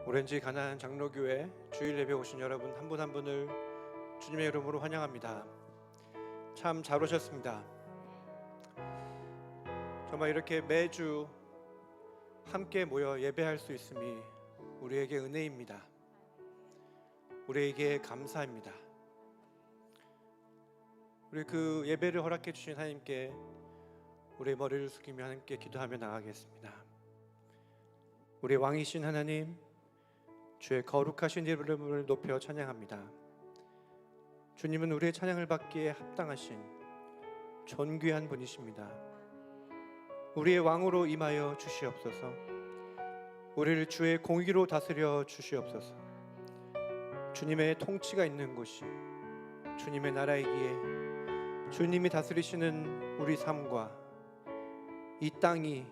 오렌지 가나안 장로교회 주일 예배 오신 여러분 한 분 한 분을 주님의 이름으로 환영합니다. 참 잘 오셨습니다. 정말 이렇게 매주 함께 모여 예배할 수 있음이 우리에게 은혜입니다. 우리에게 감사입니다. 우리 그 예배를 허락해 주신 하나님께 우리의 머리를 숙이며 함께 기도하며 나가겠습니다. 우리의 왕이신 하나님, 주의 거룩하신 이름을 높여 찬양합니다. 주님은 우리의 찬양을 받기에 합당하신 존귀한 분이십니다. 우리의 왕으로 임하여 주시옵소서. 우리를 주의 공의로 다스려 주시옵소서. 주님의 통치가 있는 곳이 주님의 나라이기에 주님이 다스리시는 우리 삶과 이 땅이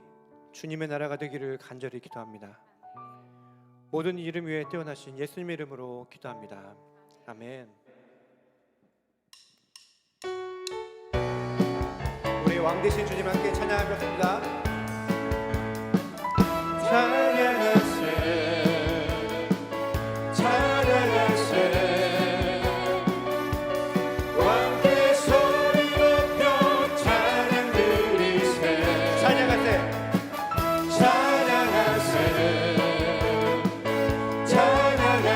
주님의 나라가 되기를 간절히 기도합니다. 모든 이름 위에 뛰어나신 예수님의 이름으로 기도합니다. 아멘. 우리 왕 되신 주님 함께 찬양하겠습니다. 찬양하세, 찬양하세, 왕께 소리 높여 찬양 드리세. 찬양하세, 찬양하세,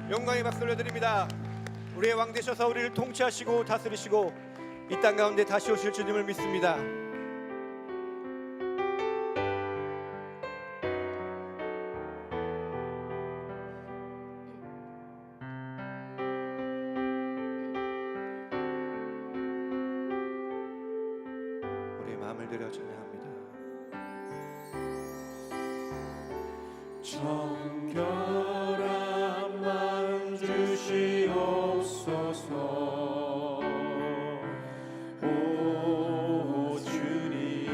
영광의 박수 올려드립니다. 우리의 왕 되셔서 우리를 통치하시고 다스리시고 이 땅 가운데 다시 오실 주님을 믿습니다. 우리의 마음을 들여 찬양합니다. 정결한 마음 주시옵소서. 오 주님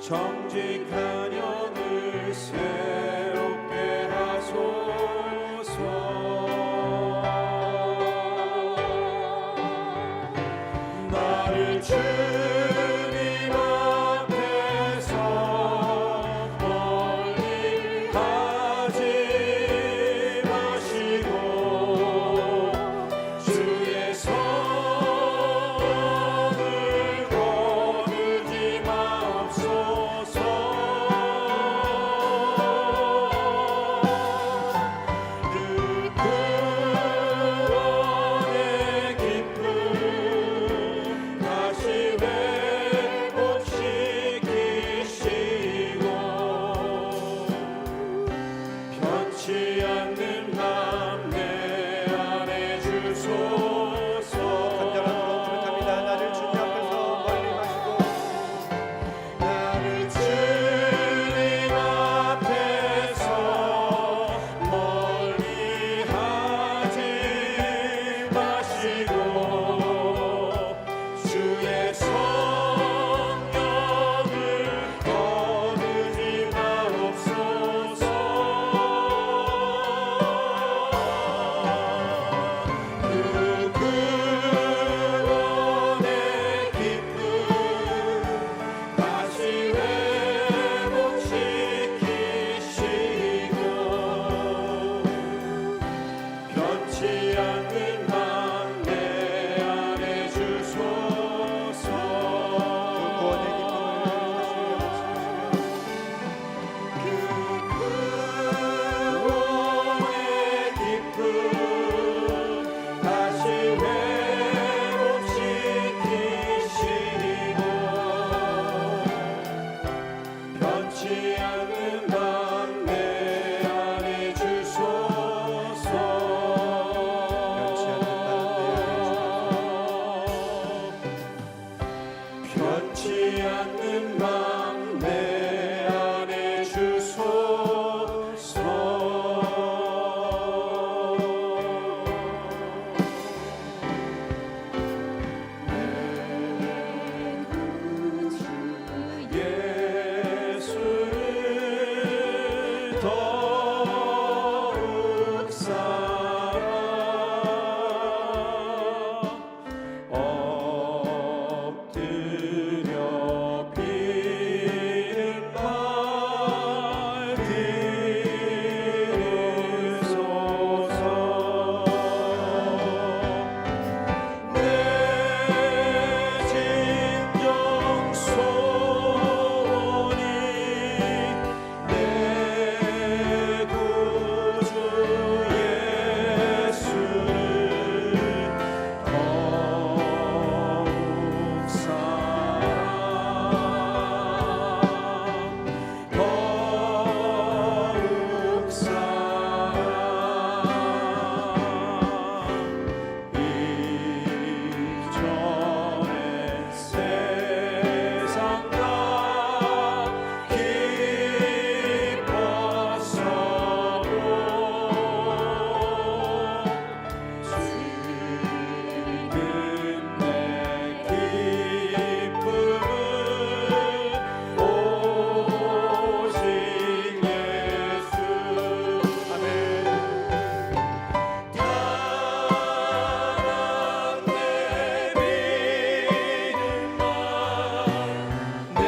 정직한 영을 새롭게 하소서. 나를 주님 앞에서 멀리 하지 마시고 주의 성을 거두지 마옵소서. 그 구원의 기쁨 다시 회복시키시고 변치 않는 맘 내 안에 주소서. 간절함으로 고백합니다. 나를 주님 앞에서 멀리 마시고 나를 주님 앞에서 멀리 하지 마시고 주의 성령을 거두지 마옵소서. 그 구원의 기쁨 다시 회복시키시고 변치 않는 맘 내 안에 주소서. 구원의 기쁨을 다시 그 구원의 기쁨 다시 회복시키시고 변치 않는 맘 내 안에 주소서. 변치 않는 맘 내 안에 주소서. 예수를 더욱 사랑 엎드려 비는 말 들으소서. 내 진정 소원이 내 구주 예수를 더욱 사랑 더욱 사랑 이전의 세상과 기뻤어도 지금 내 기쁨은 오직 예수. 아멘. 단한 내 믿음만 내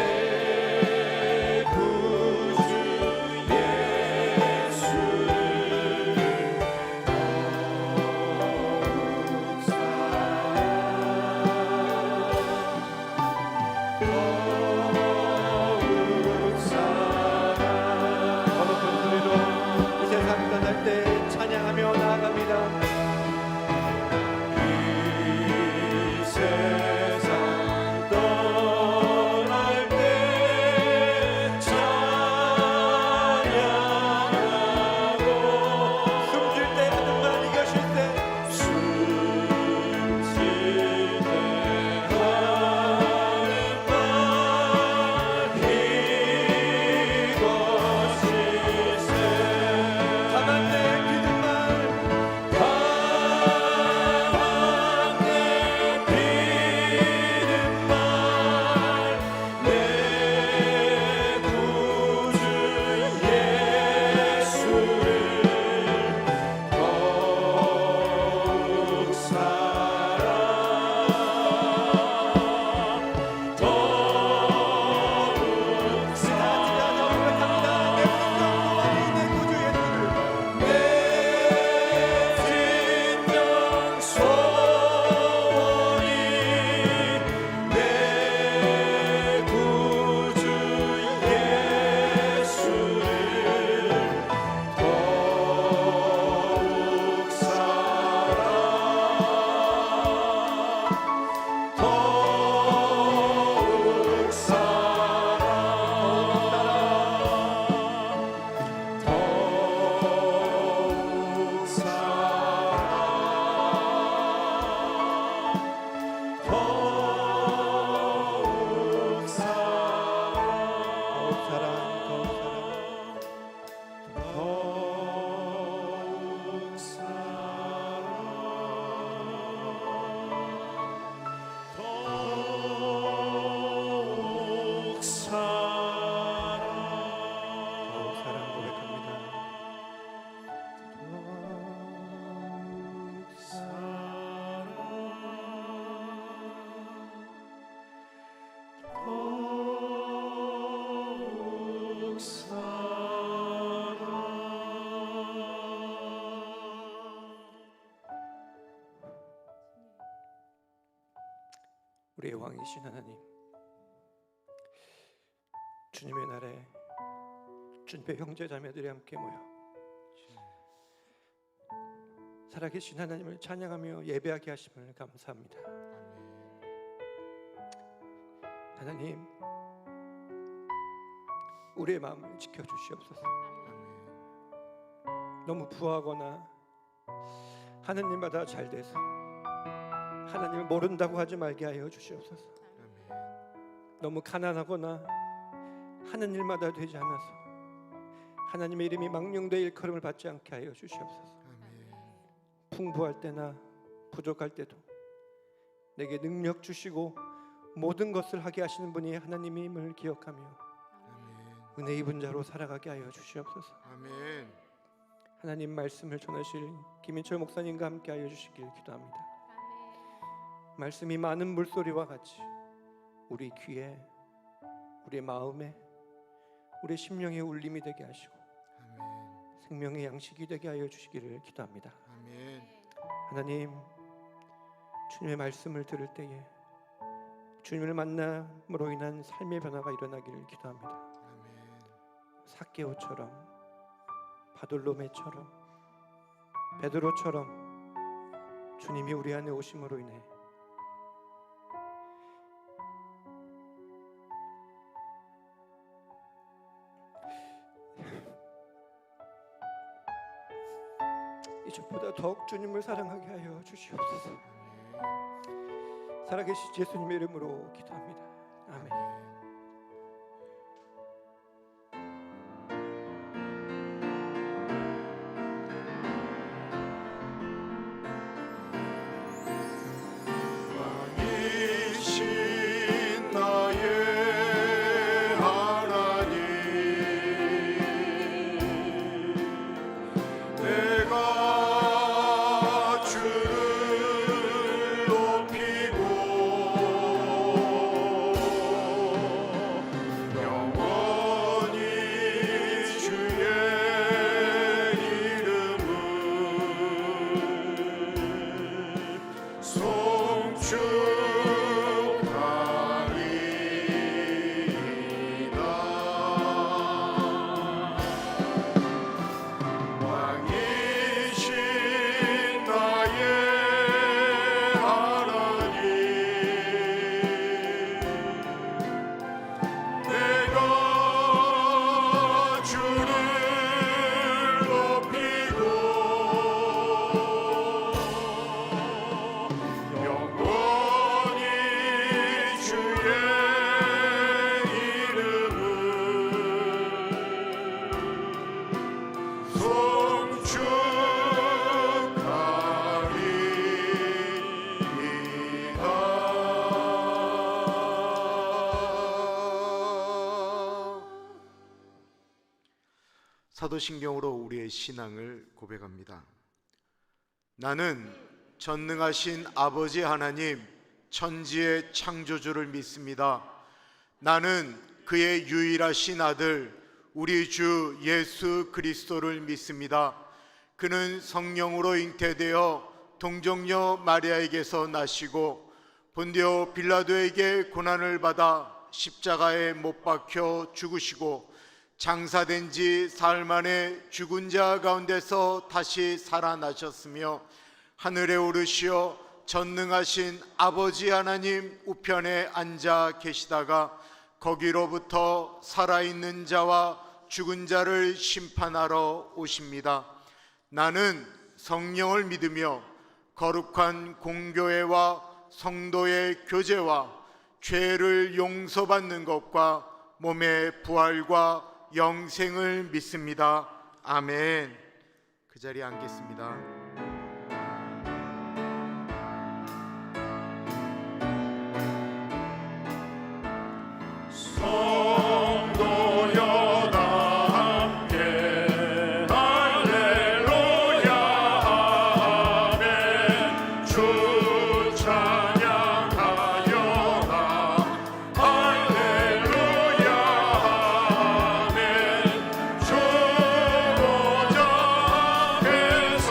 구주 예수를 더욱 사랑 더 높은 소리로 이 세상 떠날 때 찬양하며 나아갑니다. 이 세상 떠날 때 찬양하고 숨쉴 때 하는 말 이겨실 때 숨쉴 때 하는 말 왕이신 하나님, 주님의 날에 주님의 형제자매들이 함께 모여 살아계신 하나님을 찬양하며 예배하게 하심을 감사합니다. 하나님, 우리의 마음을 지켜주시옵소서. 너무 부하거나 하느님마다 잘 돼서 하나님을 모른다고 하지 말게 하여 주시옵소서. 너무 가난하거나 하는 일마다 되지 않아서 하나님의 이름이 망령되이 일컬음을 받지 않게 하여 주시옵소서. 풍부할 때나 부족할 때도 내게 능력 주시고 모든 것을 하게 하시는 분이 하나님임을 기억하며 은혜 입은 자로 살아가게 하여 주시옵소서. 아멘. 하나님 말씀을 전하실 김인철 목사님과 함께 하여 주시길 기도합니다. 말씀이 많은 물소리와 같이 우리 귀에, 우리 마음에, 우리 심령의 울림이 되게 하시고 아멘. 생명의 양식이 되게 하여 주시기를 기도합니다. 아멘. 하나님, 주님의 말씀을 들을 때에 주님을 만남으로 인한 삶의 변화가 일어나기를 기도합니다. 아멘. 삭개오처럼, 바돌로메처럼, 베드로처럼 주님이 우리 안에 오심으로 인해 이전보다 더욱 주님을 사랑하게 하여 주시옵소서. 살아계신 예수님의 이름으로 기도합니다. 아멘. 왕이신 나의 하나님, 내가 주를 높이고 영원히 주의 이름을 송축하리이다. 왕이신 나의 하나님, 내가 주를 높이고 영원히 주의 이름을 송축하리이다. 사도신경으로 우리의 신앙을 고백합니다. 나는 전능하신 아버지 하나님, 천지의 창조주를 믿습니다. 나는 그의 유일하신 아들 우리 주 예수 그리스도를 믿습니다. 그는 성령으로 잉태되어 동정녀 마리아에게서 나시고 본디오 빌라도에게 고난을 받아 십자가에 못 박혀 죽으시고 장사된 지 사흘 만에 죽은 자 가운데서 다시 살아나셨으며 하늘에 오르시어 전능하신 아버지 하나님 우편에 앉아 계시다가 거기로부터 살아있는 자와 죽은 자를 심판하러 오십니다. 나는 성령을 믿으며 거룩한 공교회와 성도의 교제와 죄를 용서받는 것과 몸의 부활과 영생을 믿습니다. 아멘. 그 자리에 앉겠습니다. 성도여 다 함께 할렐루야 아멘. 주 찬양하여라 할렐루야 아멘. 주 보좌 앞에서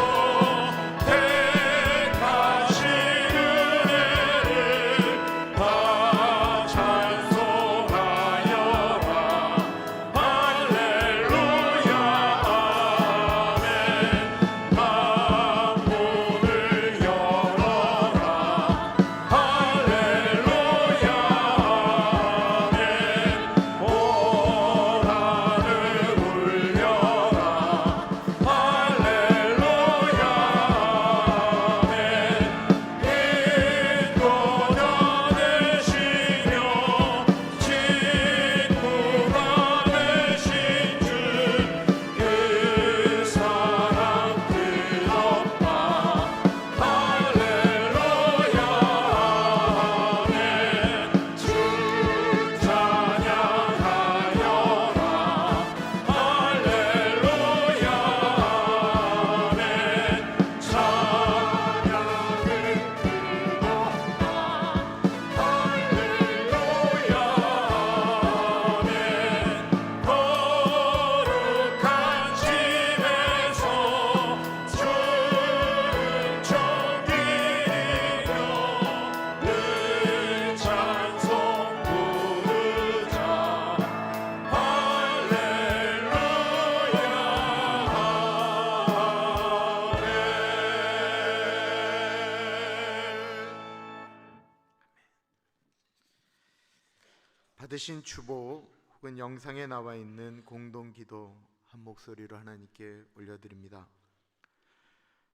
받으신 주보 혹은 영상에 나와 있는 공동기도 한 목소리로 하나님께 올려드립니다.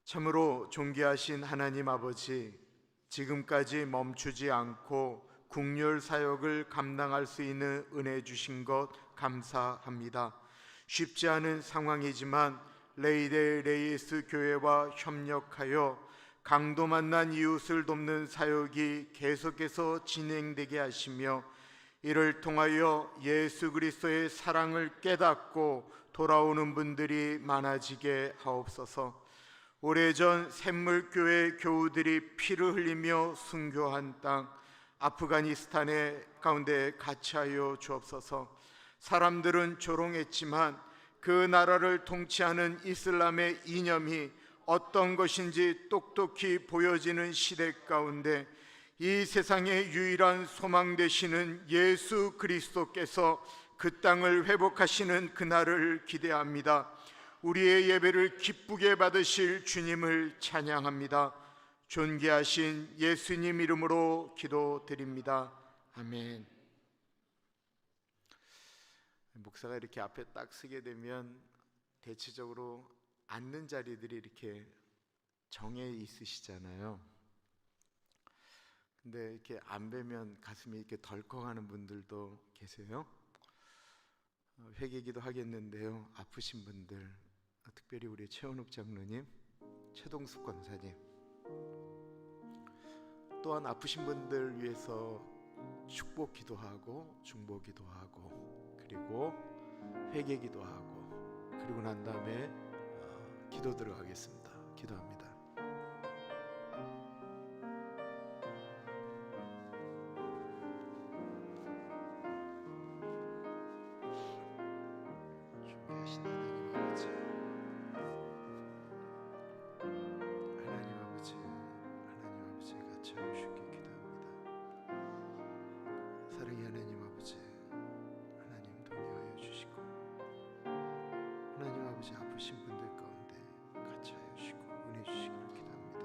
참으로 존귀하신 하나님 아버지, 지금까지 멈추지 않고 국률 사역을 감당할 수 있는 은혜 주신 것 감사합니다. 쉽지 않은 상황이지만 레이데 레이스 교회와 협력하여 강도 만난 이웃을 돕는 사역이 계속해서 진행되게 하시며, 이를 통하여 예수 그리스도의 사랑을 깨닫고 돌아오는 분들이 많아지게 하옵소서. 오래전 샘물교회 교우들이 피를 흘리며 순교한 땅 아프가니스탄의 가운데 같이하여 주옵소서. 사람들은 조롱했지만 그 나라를 통치하는 이슬람의 이념이 어떤 것인지 똑똑히 보여지는 시대 가운데 이 세상의 유일한 소망 되시는 예수 그리스도께서 그 땅을 회복하시는 그날을 기대합니다. 우리의 예배를 기쁘게 받으실 주님을 찬양합니다. 존귀하신 예수님 이름으로 기도드립니다. 아멘. 목사가 이렇게 앞에 딱 서게 되면 대체적으로 앉는 자리들이 이렇게 정해 있으시잖아요. 근데 이렇게 안 뵈면 가슴이 이렇게 덜컹하는 분들도 계세요. 회개기도 하겠는데요, 아프신 분들, 특별히 우리 최원욱 장로님, 최동숙 권사님, 또한 아프신 분들 위해서 축복 기도하고 중보 기도하고 그리고 회개 기도하고, 그리고 난 다음에 기도 들어가겠습니다. 기도합니다. 존귀하신 하나님 아버지, 하나님 아버지 같이 하시기 기도합니다. 사랑의 하나님 아버지, 하나님 동행하여 주시고, 하나님 아버지 아프신 분들 가운데 같이 하여 주시고 은혜 주시기를 기도합니다.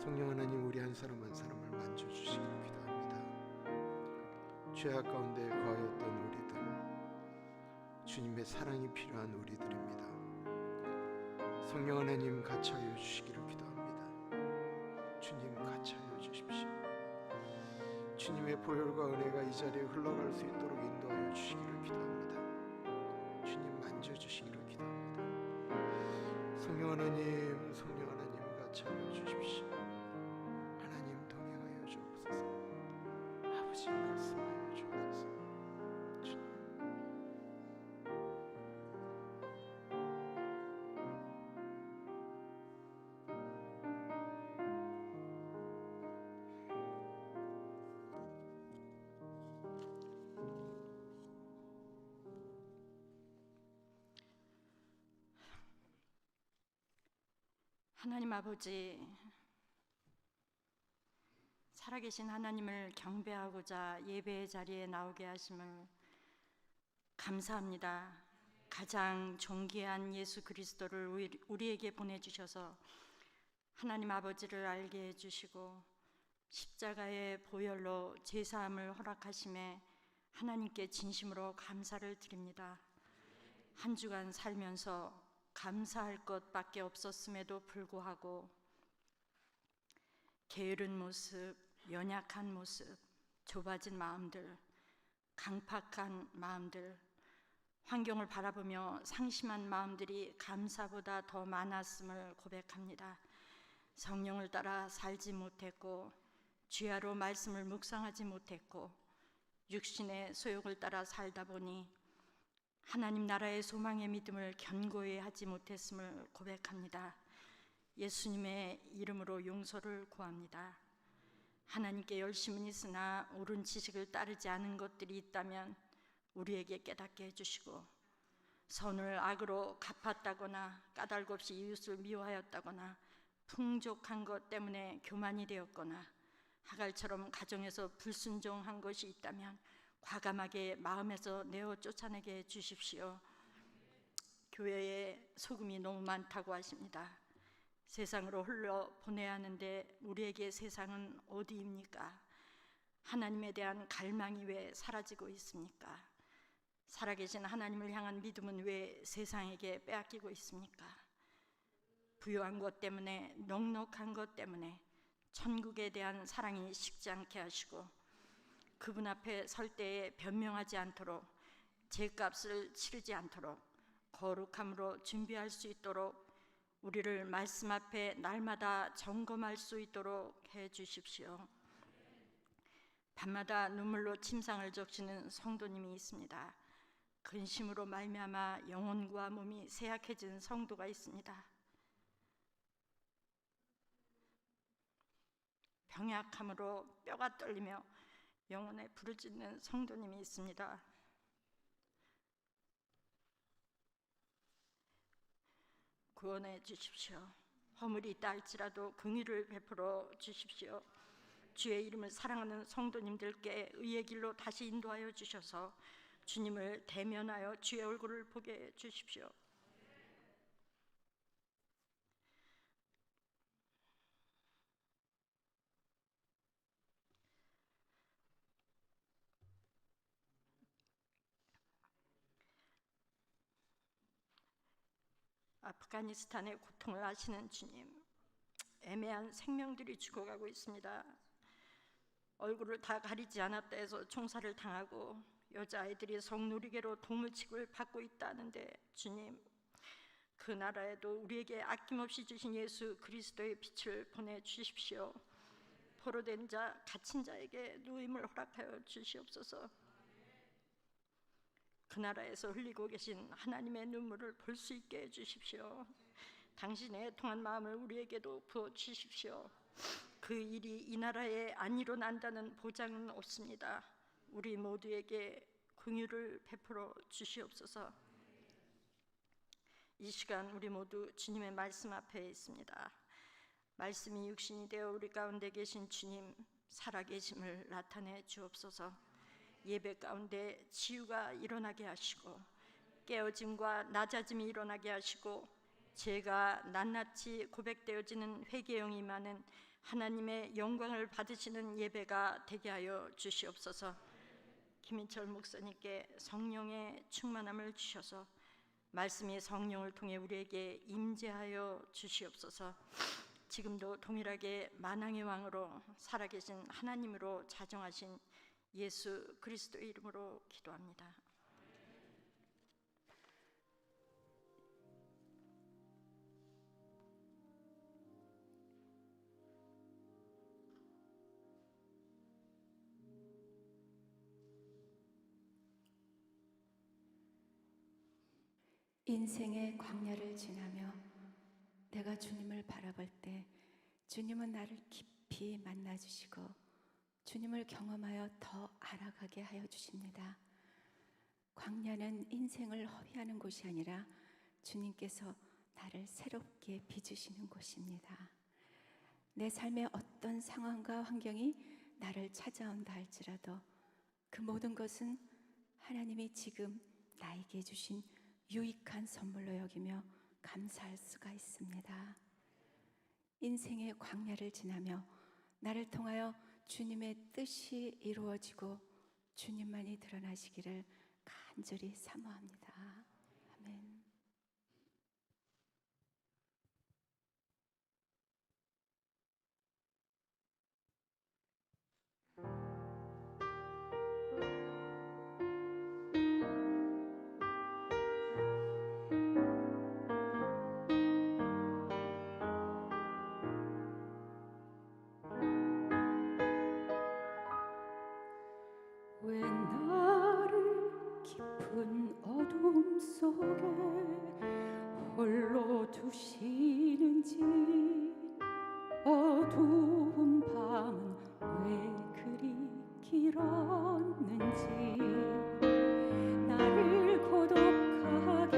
성령 하나님, 우리 한 사람 한 사람을 만져주시기를 기도합니다. 죄악 가운데 거하였던 우리들, 주님의 사랑이 필요한 우리들입니다. 성령 하나님 같이 하여 주시기를 기도합니다. 주님 같이 하여 주십시오. 주님의 보혈과 은혜가 이 자리에 흘러갈 수 있도록 인도하여 주시기를 기도합니다. 주님 만져주시기를 기도합니다. 성령 하나님, 성령 하나님 같이 하여 주십시오. 하나님 동행하여 주옵소서. 아버지 말씀하여 주옵소서. 주님. 하나님 아버지, 살아계신 하나님을 경배하고자 예배의 자리에 나오게 하심을 감사합니다. 가장 존귀한 예수 그리스도를 우리에게 보내주셔서 하나님 아버지를 알게 해주시고 십자가의 보혈로 제사함을 허락하심에 하나님께 진심으로 감사를 드립니다. 한 주간 살면서 감사할 것밖에 없었음에도 불구하고 게으른 모습, 연약한 모습, 좁아진 마음들, 강팍한 마음들, 환경을 바라보며 상심한 마음들이 감사보다 더 많았음을 고백합니다. 성령을 따라 살지 못했고, 주야로 말씀을 묵상하지 못했고, 육신의 소욕을 따라 살다 보니 하나님 나라의 소망의 믿음을 견고히 하지 못했음을 고백합니다. 예수님의 이름으로 용서를 구합니다. 하나님께 열심은 있으나 옳은 지식을 따르지 않은 것들이 있다면 우리에게 깨닫게 해주시고, 선을 악으로 갚았다거나 까닭 없이 이웃을 미워하였다거나 풍족한 것 때문에 교만이 되었거나 하갈처럼 가정에서 불순종한 것이 있다면 과감하게 마음에서 내어 쫓아내게 해 주십시오. 교회에 소금이 너무 많다고 하십니다. 세상으로 흘러 보내야 하는데 우리에게 세상은 어디입니까? 하나님에 대한 갈망이 왜 사라지고 있습니까? 살아계신 하나님을 향한 믿음은 왜 세상에게 빼앗기고 있습니까? 부유한 것 때문에, 넉넉한 것 때문에 천국에 대한 사랑이 식지 않게 하시고, 그분 앞에 설 때에 변명하지 않도록, 죄값을 치르지 않도록 거룩함으로 준비할 수 있도록 우리를 말씀 앞에 날마다 점검할 수 있도록 해 주십시오. 밤마다 눈물로 침상을 적시는 성도님이 있습니다. 근심으로 말미암아 영혼과 몸이 쇠약해진 성도가 있습니다. 병약함으로 뼈가 떨리며 영혼에 부르짖는 성도님이 있습니다. 구원해 주십시오. 허물이 있다 할지라도 긍휼을 베풀어 주십시오. 주의 이름을 사랑하는 성도님들께 의의 길로 다시 인도하여 주셔서 주님을 대면하여 주의 얼굴을 보게 해 주십시오. 아프가니스탄의 고통을 아시는 주님, 애매한 생명들이 죽어가고 있습니다. 얼굴을 다 가리지 않았다 해서 총살을 당하고 여자아이들이 성놀이개로 동물취급을 받고 있다는데, 주님, 그 나라에도 우리에게 아낌없이 주신 예수 그리스도의 빛을 보내주십시오. 포로된 자, 갇힌 자에게 누임을 허락하여 주시옵소서. 그 나라에서 흘리고 계신 하나님의 눈물을 볼 수 있게 해주십시오. 당신의 통한 마음을 우리에게도 부어주십시오. 그 일이 이 나라에 안 일어난다는 보장은 없습니다. 우리 모두에게 긍휼을 베풀어 주시옵소서. 이 시간 우리 모두 주님의 말씀 앞에 있습니다. 말씀이 육신이 되어 우리 가운데 계신 주님, 살아계심을 나타내 주옵소서. 예배 가운데 치유가 일어나게 하시고, 깨어짐과 낮아짐이 일어나게 하시고, 죄가 낱낱이 고백되어지는 회개형이 많은 하나님의 영광을 받으시는 예배가 되게 하여 주시옵소서. 김인철 목사님께 성령의 충만함을 주셔서 말씀이 성령을 통해 우리에게 임재하여 주시옵소서. 지금도 동일하게 만왕의 왕으로 살아계신 하나님으로 자정하신 예수 그리스도의 이름으로 기도합니다. 인생의 광야를 지나며 내가 주님을 바라볼 때 주님은 나를 깊이 만나주시고 주님을 경험하여 더 알아가게 하여 주십니다. 광야는 인생을 허비하는 곳이 아니라 주님께서 나를 새롭게 빚으시는 곳입니다. 내 삶의 어떤 상황과 환경이 나를 찾아온다 할지라도 그 모든 것은 하나님이 지금 나에게 주신 유익한 선물로 여기며 감사할 수가 있습니다. 인생의 광야를 지나며 나를 통하여 주님의 뜻이 이루어지고 주님만이 드러나시기를 간절히 사모합니다. 아멘. 왜 나를 깊은 어둠 속에 홀로 두시는지, 어두운 밤은 왜 그리 길었는지, 나를 고독하게.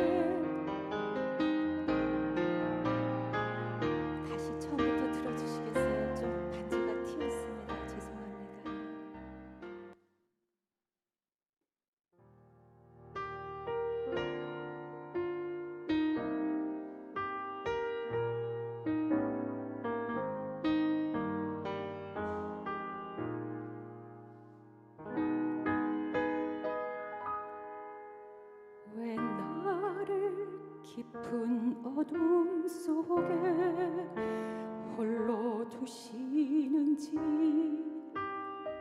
다시 처음부터 들어주시겠어요? 좀 반주가 튀었습니다. 죄송합니다. 깊은 어둠 속에 홀로 두시는지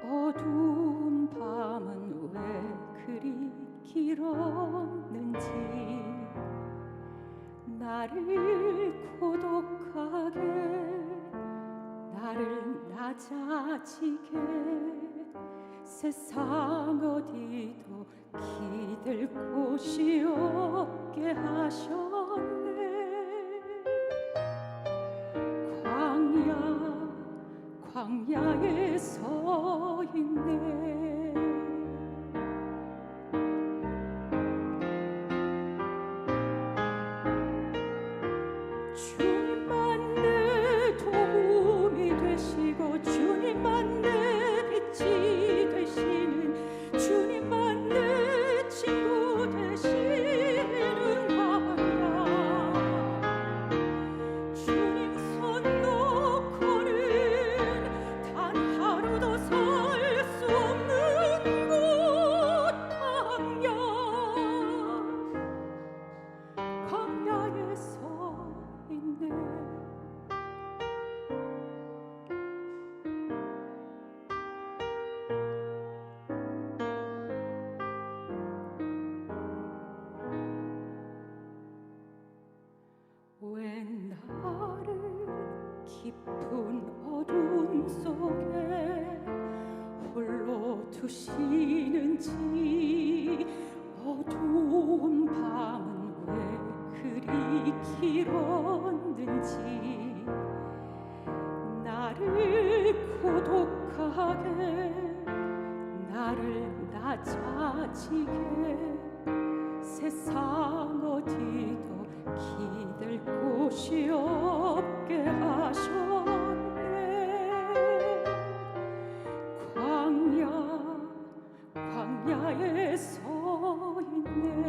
어두운 밤은 왜 그리 길었는지 나를 고독하게 나를 낮아지게 세상 어디도 기댈 곳이 없게 하셨네. 광야에 서 있네. 주님만 내 도움이 되시고 주님만 내 빛이 되시는 주님만 내 친구 되시는 광야 주님 손 놓고는 단 하루도 살 수 없는 곳 광야에 서 있네. 왜 나를 깊은 어둠 속에 홀로 두시는지 어두운 밤은 왜 그리 길었는지 나를 고독하게 나를 낮아지게 세상 어디도 기댈 곳이 없게 하셨네. 광야에 서 있네.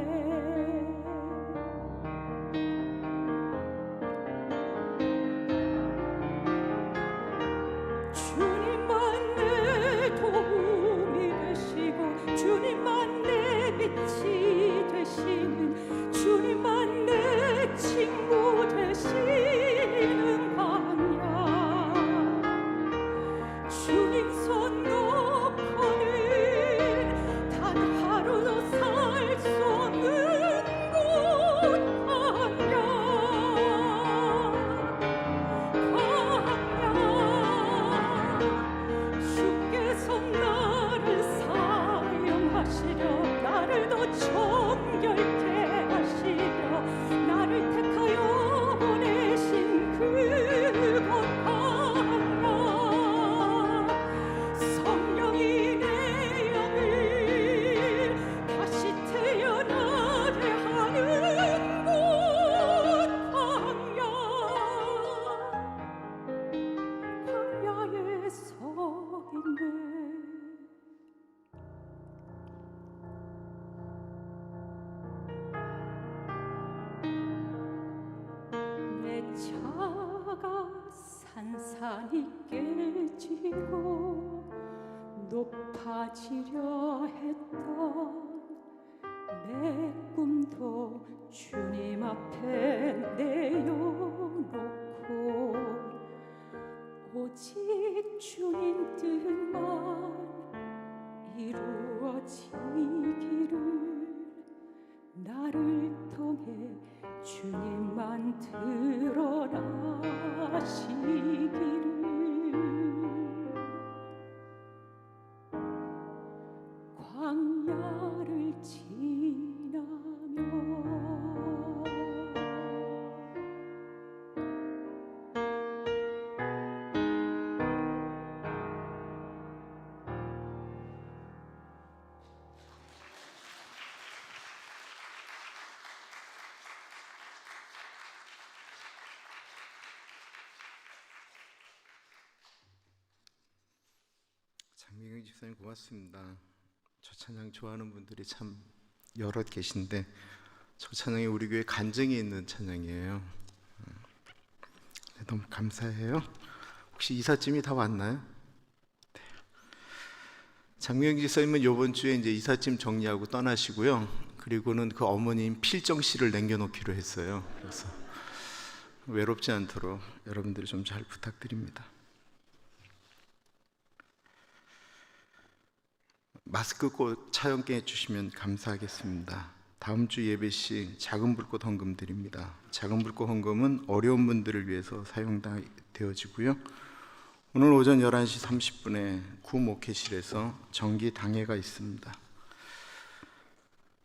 주님만 내 도움이 되시고 주님만 내 빛이 되시는 주님만 내 친구 되시는 광야 주님 손 놓고는 단 하루도 살 수 없는 곳 광야 주께서 나를 사용하시려 나를 더 정결케 하시려 나를 택하여 보내신 그곳 광야 성령이 내 영을 다시 태어나게 하는 곳 광야에 서 있네. 내 차가 산산이 깨지고 높아지려 했던 내 꿈도 주님 앞에 내어놓고 오직 주님 뜻만 이루어지기를 나를 통해 주님만 드러나시기를 광야를 지나며 장미경 집사님 고맙습니다. 저 찬양 좋아하는 분들이 참 여럿 계신데 저 찬양이 우리 교회 간증이 있는 찬양이에요. 네, 너무 감사해요. 혹시 이삿짐이 다 왔나요? 네. 장미경 집사님은 이번 주에 이제 이삿짐 정리하고 떠나시고요. 그리고는 그 어머님 필정씨를 남겨놓기로 했어요. 그래서 외롭지 않도록 여러분들이 좀 잘 부탁드립니다. 마스크 꼭 착용해 주시면 감사하겠습니다. 다음 주 예배 시 작은 불꽃 헌금 드립니다. 작은 불꽃 헌금은 어려운 분들을 위해서 사용되어지고요. 오늘 오전 11시 30분에 구목회실에서 정기 당회가 있습니다.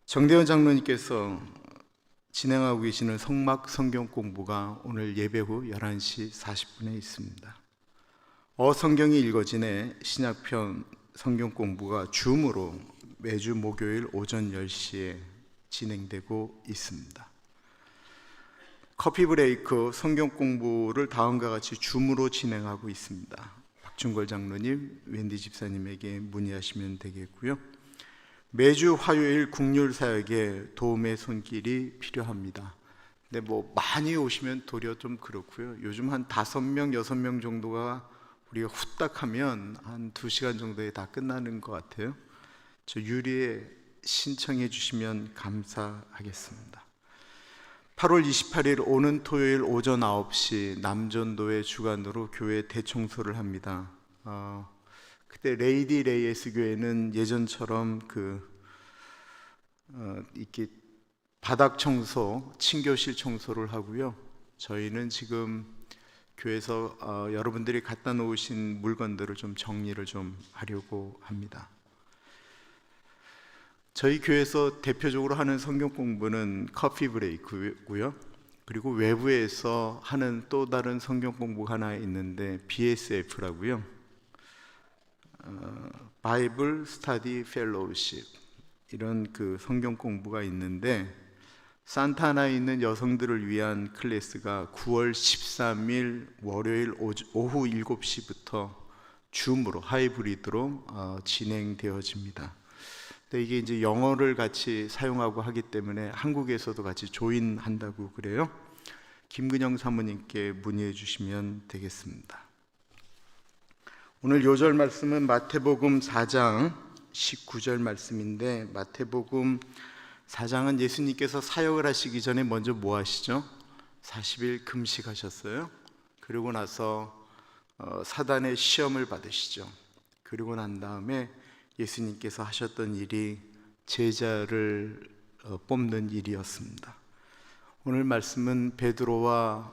정대원 장로님께서 진행하고 계시는 성막 성경 공부가 오늘 예배 후 11시 40분에 있습니다. 성경이 읽어지네 신약편 성경 공부가 줌으로 매주 목요일 오전 10시에 진행되고 있습니다. 커피 브레이크 성경 공부를 다음과 같이 줌으로 진행하고 있습니다. 박준걸 장로님, 웬디 집사님에게 문의하시면 되겠고요. 매주 화요일 국률 사역에 도움의 손길이 필요합니다. 근데 많이 오시면 도리어 좀 그렇고요. 요즘 한 5명, 6명 정도가 우리가 후딱 하면 한 2시간 정도에 다 끝나는 것 같아요. 저 유리에 신청해 주시면 감사하겠습니다. 8월 28일 오는 토요일 오전 9시 남전도의 주관으로 교회 대청소를 합니다. 그때 레이디 레이에스 교회는 예전처럼 이렇게 바닥 청소, 친교실 청소를 하고요. 저희는 지금 교회에서 여러분들이 갖다 놓으신 물건들을 좀 정리를 좀 하려고 합니다. 저희 교회에서 대표적으로 하는 성경 공부는 커피 브레이크고요. 그리고 외부에서 하는 또 다른 성경 공부가 하나 있는데 BSF라고요. 바이블 스터디 펠로우십 이런 성경 공부가 있는데 산타나에 있는 여성들을 위한 클래스가 9월 13일 월요일 오후 7시부터 줌으로 하이브리드로 진행되어집니다. 근데 이게 이제 영어를 같이 사용하고 하기 때문에 한국에서도 같이 조인한다고 그래요. 김근영 사모님께 문의해 주시면 되겠습니다. 오늘 요절 말씀은 마태복음 4장 19절 말씀인데, 마태복음 4장은 예수님께서 사역을 하시기 전에 먼저 뭐 하시죠? 40일 금식하셨어요. 그리고 나서 사단의 시험을 받으시죠. 그리고 난 다음에 예수님께서 하셨던 일이 제자를 뽑는 일이었습니다. 오늘 말씀은 베드로와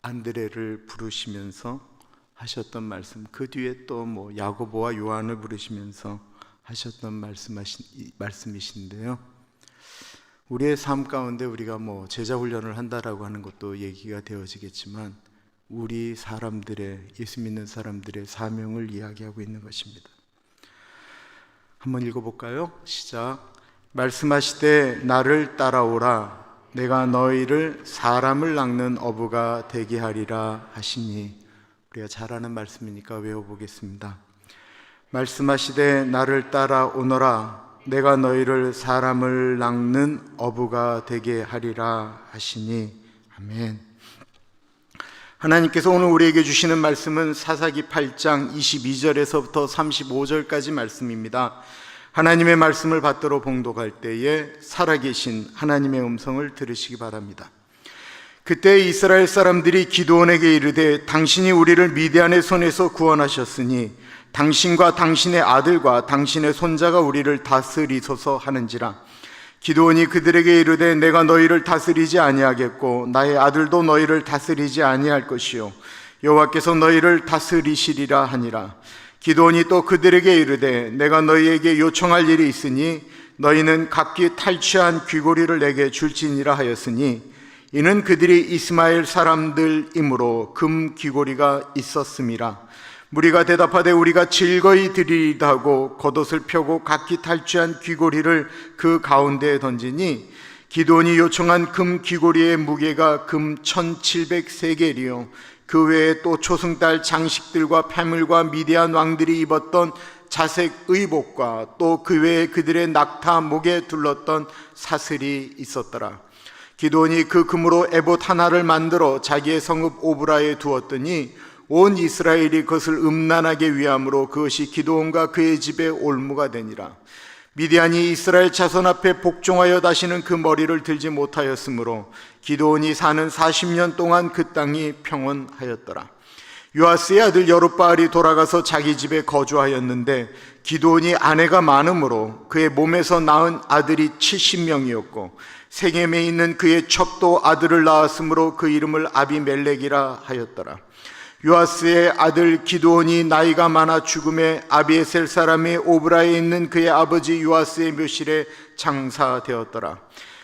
안드레를 부르시면서 하셨던 말씀, 그 뒤에 또 야고보와 요한을 부르시면서 하셨던 말씀이신데요. 우리의 삶 가운데 우리가 제자 훈련을 한다라고 하는 것도 얘기가 되어지겠지만, 우리 사람들의, 예수 믿는 사람들의 사명을 이야기하고 있는 것입니다. 한번 읽어볼까요? 시작. 말씀하시되 나를 따라오라. 내가 너희를 사람을 낚는 어부가 되게 하리라 하시니. 우리가 잘 아는 말씀이니까 외워보겠습니다. 말씀하시되 나를 따라오너라. 내가 너희를 사람을 낚는 어부가 되게 하리라 하시니. 아멘. 하나님께서 오늘 우리에게 주시는 말씀은 사사기 8장 22절에서부터 35절까지 말씀입니다. 하나님의 말씀을 받들어 봉독할 때에 살아계신 하나님의 음성을 들으시기 바랍니다. 그때 이스라엘 사람들이 기드온에게 이르되 당신이 우리를 미디안의 손에서 구원하셨으니 당신과 당신의 아들과 당신의 손자가 우리를 다스리소서 하는지라. 기드온이 그들에게 이르되 내가 너희를 다스리지 아니하겠고 나의 아들도 너희를 다스리지 아니할 것이요 여호와께서 너희를 다스리시리라 하니라. 기드온이 또 그들에게 이르되 내가 너희에게 요청할 일이 있으니 너희는 각기 탈취한 귀고리를 내게 줄지니라 하였으니, 이는 그들이 이스마엘 사람들이므로 금 귀고리가 있었음이라. 무리가 대답하되 우리가 즐거이 드리리다 하고 겉옷을 펴고 각기 탈취한 귀고리를 그 가운데에 던지니, 기드온이 요청한 금 귀고리의 무게가 금 1700세겔이요 그 외에 또 초승달 장식들과 패물과 미디안 왕들이 입었던 자색 의복과 또 그 외에 그들의 낙타 목에 둘렀던 사슬이 있었더라. 기드온이 그 금으로 에봇 하나를 만들어 자기의 성읍 오브라에 두었더니 온 이스라엘이 그것을 음란하게 위함으로 그것이 기드온과 그의 집의 올무가 되니라. 미디안이 이스라엘 자손 앞에 복종하여 다시는 그 머리를 들지 못하였으므로 기드온이 사는 40년 동안 그 땅이 평온하였더라. 요아스의 아들 여룹바알이 돌아가서 자기 집에 거주하였는데 기드온이 아내가 많으므로 그의 몸에서 낳은 아들이 70명이었고 세겜에 있는 그의 첩도 아들을 낳았으므로 그 이름을 아비멜렉이라 하였더라. 요아스의 아들 기드온이 나이가 많아 죽음에 아비에셀 사람의 오브라에 있는 그의 아버지 요아스의 묘실에 장사되었더라.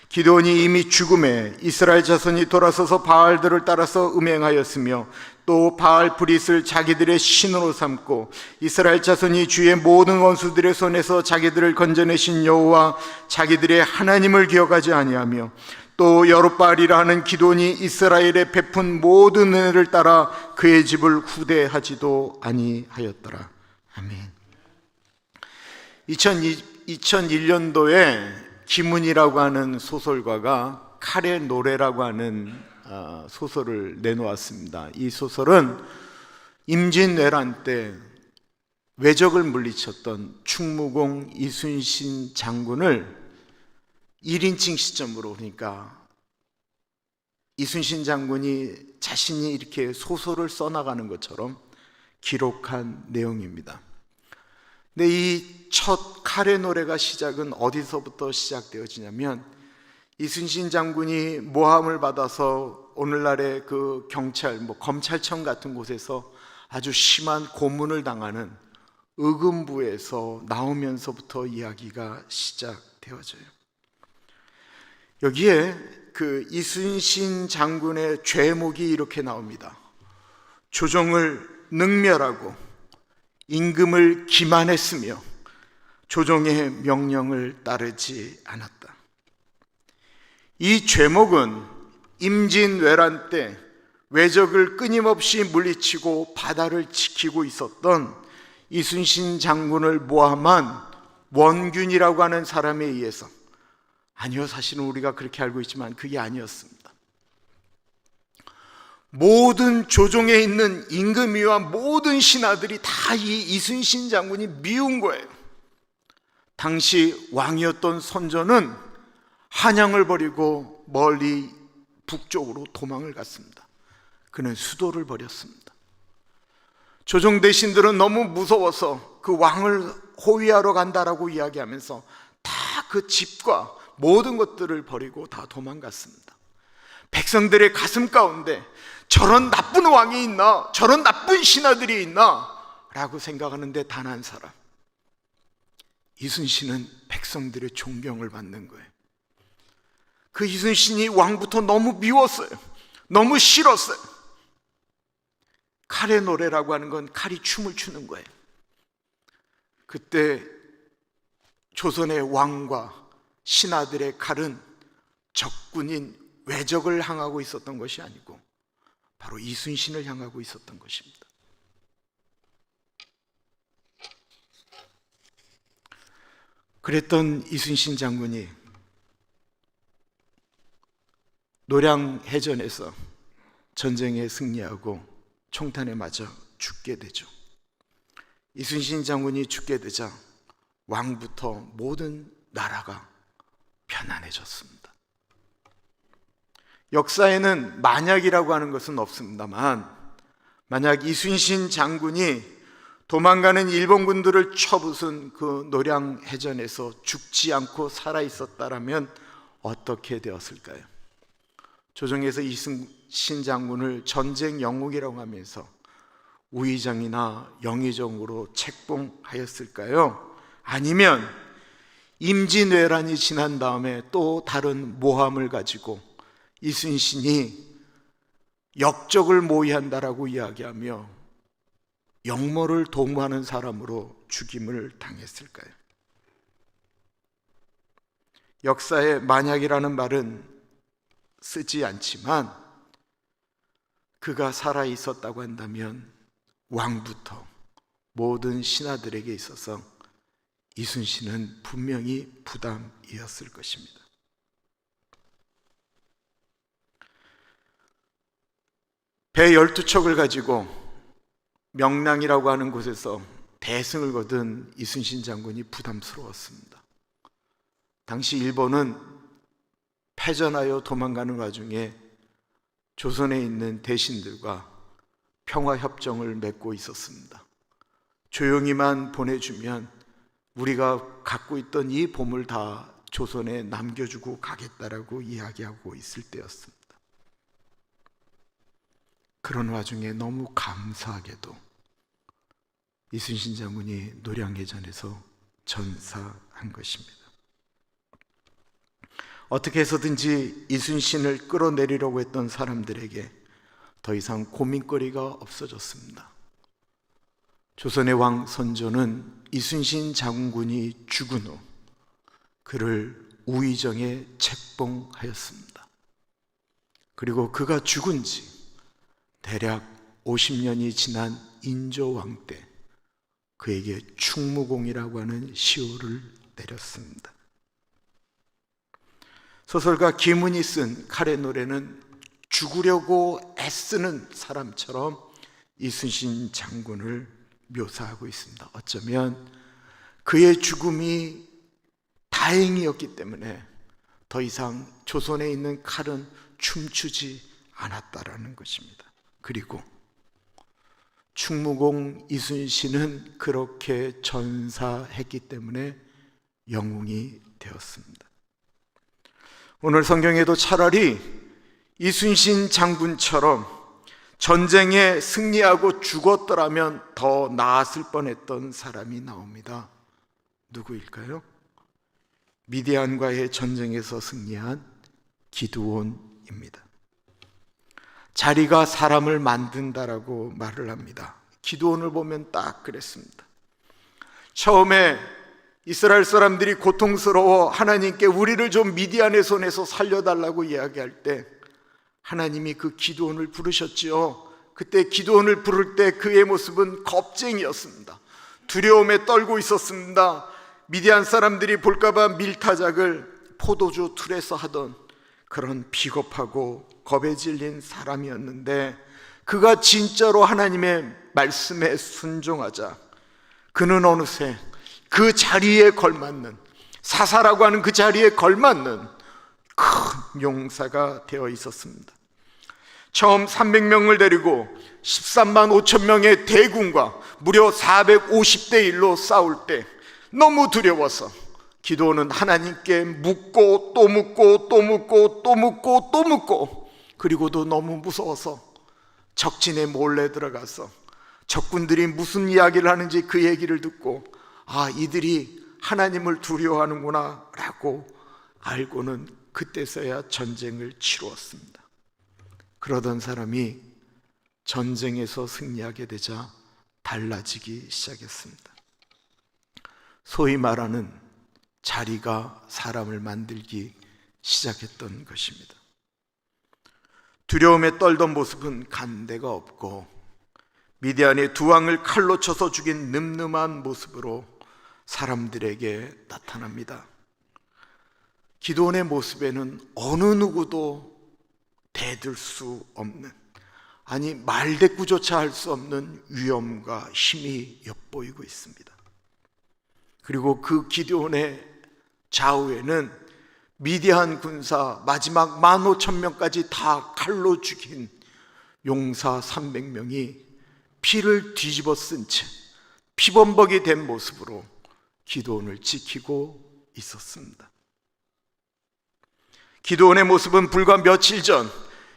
기드온이 이미 죽음에 이스라엘 자손이 돌아서서 바알들을 따라서 음행하였으며 또 바알 브릿을 자기들의 신으로 삼고 이스라엘 자손이 주의 모든 원수들의 손에서 자기들을 건져내신 여호와 자기들의 하나님을 기억하지 아니하며 또 여룹바알이라 하는 기드온이 이스라엘에 베푼 모든 은혜를 따라 그의 집을 후대하지도 아니하였더라. 아멘. 2001년도에 김은이라고 하는 소설가가 칼의 노래라고 하는 소설을 내놓았습니다. 이 소설은 임진왜란 때 왜적을 물리쳤던 충무공 이순신 장군을 1인칭 시점으로, 그러니까 이순신 장군이 자신이 이렇게 소설을 써나가는 것처럼 기록한 내용입니다. 근데 이 첫 칼의 노래가 시작은 어디서부터 시작되어지냐면 이순신 장군이 모함을 받아서 오늘날의 그 경찰, 검찰청 같은 곳에서 아주 심한 고문을 당하는 의금부에서 나오면서부터 이야기가 시작되어져요. 여기에 그 이순신 장군의 죄목이 이렇게 나옵니다. 조정을 능멸하고 임금을 기만했으며 조정의 명령을 따르지 않았다. 이 죄목은 임진왜란 때 왜적을 끊임없이 물리치고 바다를 지키고 있었던 이순신 장군을 모함한 원균이라고 하는 사람에 의해서, 아니요, 사실은 우리가 그렇게 알고 있지만 그게 아니었습니다. 모든 조정에 있는 임금이와 모든 신하들이 다 이 이순신 장군이 미운 거예요. 당시 왕이었던 선조는 한양을 버리고 멀리 북쪽으로 도망을 갔습니다. 그는 수도를 버렸습니다. 조정 대신들은 너무 무서워서 그 왕을 호위하러 간다라고 이야기하면서 다 그 집과 모든 것들을 버리고 다 도망갔습니다. 백성들의 가슴 가운데 저런 나쁜 왕이 있나, 저런 나쁜 신하들이 있나 라고 생각하는데 단 한 사람, 이순신은 백성들의 존경을 받는 거예요. 그 이순신이 왕부터 너무 미웠어요. 너무 싫었어요. 칼의 노래라고 하는 건 칼이 춤을 추는 거예요. 그때 조선의 왕과 신하들의 칼은 적군인 왜적을 향하고 있었던 것이 아니고 바로 이순신을 향하고 있었던 것입니다. 그랬던 이순신 장군이 노량해전에서 전쟁에 승리하고 총탄에 맞아 죽게 되죠. 이순신 장군이 죽게 되자 왕부터 모든 나라가 편안해졌습니다. 역사에는 만약이라고 하는 것은 없습니다만, 만약 이순신 장군이 도망가는 일본군들을 쳐부순 그 노량해전에서 죽지 않고 살아있었다라면 어떻게 되었을까요? 조정에서 이순신 장군을 전쟁 영웅이라고 하면서 우의정이나 영의정으로 책봉하였을까요? 아니면 임진왜란이 지난 다음에 또 다른 모함을 가지고 이순신이 역적을 모의한다라고 이야기하며 역모를 도모하는 사람으로 죽임을 당했을까요? 역사에 만약이라는 말은 쓰지 않지만 그가 살아 있었다고 한다면 왕부터 모든 신하들에게 있어서 이순신은 분명히 부담이었을 것입니다. 배 12척을 가지고 명랑이라고 하는 곳에서 대승을 거둔 이순신 장군이 부담스러웠습니다. 당시 일본은 패전하여 도망가는 와중에 조선에 있는 대신들과 평화협정을 맺고 있었습니다. 조용히만 보내주면 우리가 갖고 있던 이 보물 다 조선에 남겨주고 가겠다라고 이야기하고 있을 때였습니다. 그런 와중에 너무 감사하게도 이순신 장군이 노량해전에서 전사한 것입니다. 어떻게 해서든지 이순신을 끌어내리려고 했던 사람들에게 더 이상 고민거리가 없어졌습니다. 조선의 왕 선조는 이순신 장군이 죽은 후 그를 우의정에 책봉하였습니다. 그리고 그가 죽은 지 대략 50년이 지난 인조왕 때 그에게 충무공이라고 하는 시호를 내렸습니다. 소설가 김은희 쓴 칼의 노래는 죽으려고 애쓰는 사람처럼 이순신 장군을 묘사하고 있습니다. 어쩌면 그의 죽음이 다행이었기 때문에 더 이상 조선에 있는 칼은 춤추지 않았다라는 것입니다. 그리고 충무공 이순신은 그렇게 전사했기 때문에 영웅이 되었습니다. 오늘 성경에도 차라리 이순신 장군처럼 전쟁에 승리하고 죽었더라면 더 나았을 뻔했던 사람이 나옵니다. 누구일까요? 미디안과의 전쟁에서 승리한 기드온입니다. 자리가 사람을 만든다라고 말을 합니다. 기드온을 보면 딱 그랬습니다. 처음에 이스라엘 사람들이 고통스러워 하나님께 우리를 좀 미디안의 손에서 살려달라고 이야기할 때 하나님이 그 기드온을 부르셨지요. 그때 기드온을 부를 때 그의 모습은 겁쟁이였습니다. 두려움에 떨고 있었습니다. 미디안 사람들이 볼까봐 밀타작을 포도주 틀에서 하던 그런 비겁하고 겁에 질린 사람이었는데 그가 진짜로 하나님의 말씀에 순종하자 그는 어느새 그 자리에 걸맞는, 사사라고 하는 그 자리에 걸맞는 큰 용사가 되어 있었습니다. 처음 300명을 데리고 13만 5천 명의 대군과 무려 450대 1로 싸울 때 너무 두려워서 기드온은 하나님께 묻고 또 묻고 또 묻고 또 묻고 또 묻고, 그리고도 너무 무서워서 적진에 몰래 들어가서 적군들이 무슨 이야기를 하는지 그 얘기를 듣고 아, 이들이 하나님을 두려워하는구나 라고 알고는 그때서야 전쟁을 치루었습니다. 그러던 사람이 전쟁에서 승리하게 되자 달라지기 시작했습니다. 소위 말하는 자리가 사람을 만들기 시작했던 것입니다. 두려움에 떨던 모습은 간데가 없고 미디안의 두 왕을 칼로 쳐서 죽인 늠름한 모습으로 사람들에게 나타납니다. 기드온의 모습에는 어느 누구도 대들 수 없는, 아니 말대꾸조차 할 수 없는 위엄과 힘이 엿보이고 있습니다. 그리고 그 기드온의 좌우에는 미디안 군사 마지막 15,000명까지 다 칼로 죽인 용사 300명이 피를 뒤집어 쓴 채 피범벅이 된 모습으로 기드온을 지키고 있었습니다. 기드온의 모습은 불과 며칠 전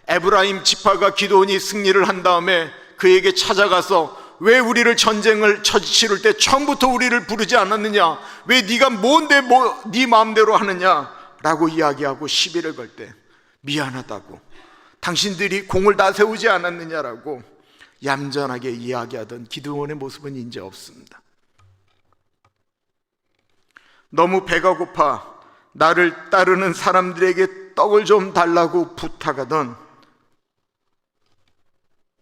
에브라임 지파가 기드온이 승리를 한 다음에 그에게 찾아가서 왜 우리를 전쟁을 치를 때 처음부터 우리를 부르지 않았느냐, 왜 네가 뭔데 네 마음대로 하느냐 라고 이야기하고 시비를 걸 때 미안하다고, 당신들이 공을 다 세우지 않았느냐라고 얌전하게 이야기하던 기드온의 모습은 이제 없습니다. 너무 배가 고파 나를 따르는 사람들에게 떡을 좀 달라고 부탁하던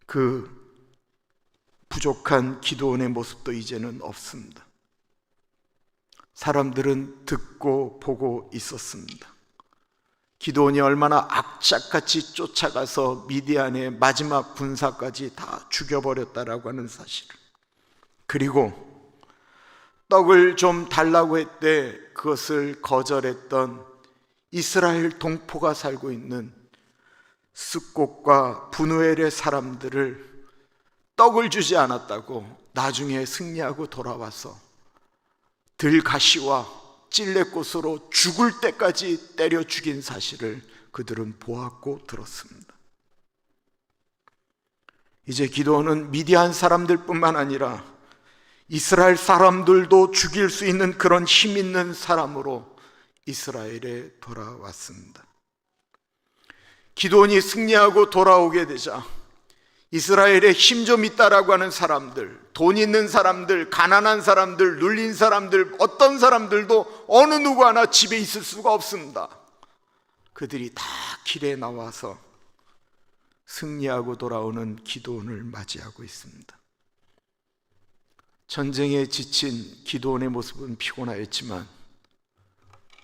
그 부족한 기드온의 모습도 이제는 없습니다. 사람들은 듣고 보고 있었습니다. 기드온이 얼마나 악착같이 쫓아가서 미디안의 마지막 군사까지 다 죽여버렸다라고 하는 사실을. 그리고 떡을 좀 달라고 했대 그것을 거절했던 이스라엘 동포가 살고 있는 숫곳과 분우엘의 사람들을 떡을 주지 않았다고 나중에 승리하고 돌아와서 들가시와 찔레꽃으로 죽을 때까지 때려 죽인 사실을 그들은 보았고 들었습니다. 이제 기드온은 미디안 사람들뿐만 아니라 이스라엘 사람들도 죽일 수 있는 그런 힘 있는 사람으로 이스라엘에 돌아왔습니다. 기드온이 승리하고 돌아오게 되자 이스라엘에 힘 좀 있다라고 하는 사람들, 돈 있는 사람들, 가난한 사람들, 눌린 사람들, 어떤 사람들도 어느 누구 하나 집에 있을 수가 없습니다. 그들이 다 길에 나와서 승리하고 돌아오는 기드온을 맞이하고 있습니다. 전쟁에 지친 기드온의 모습은 피곤하였지만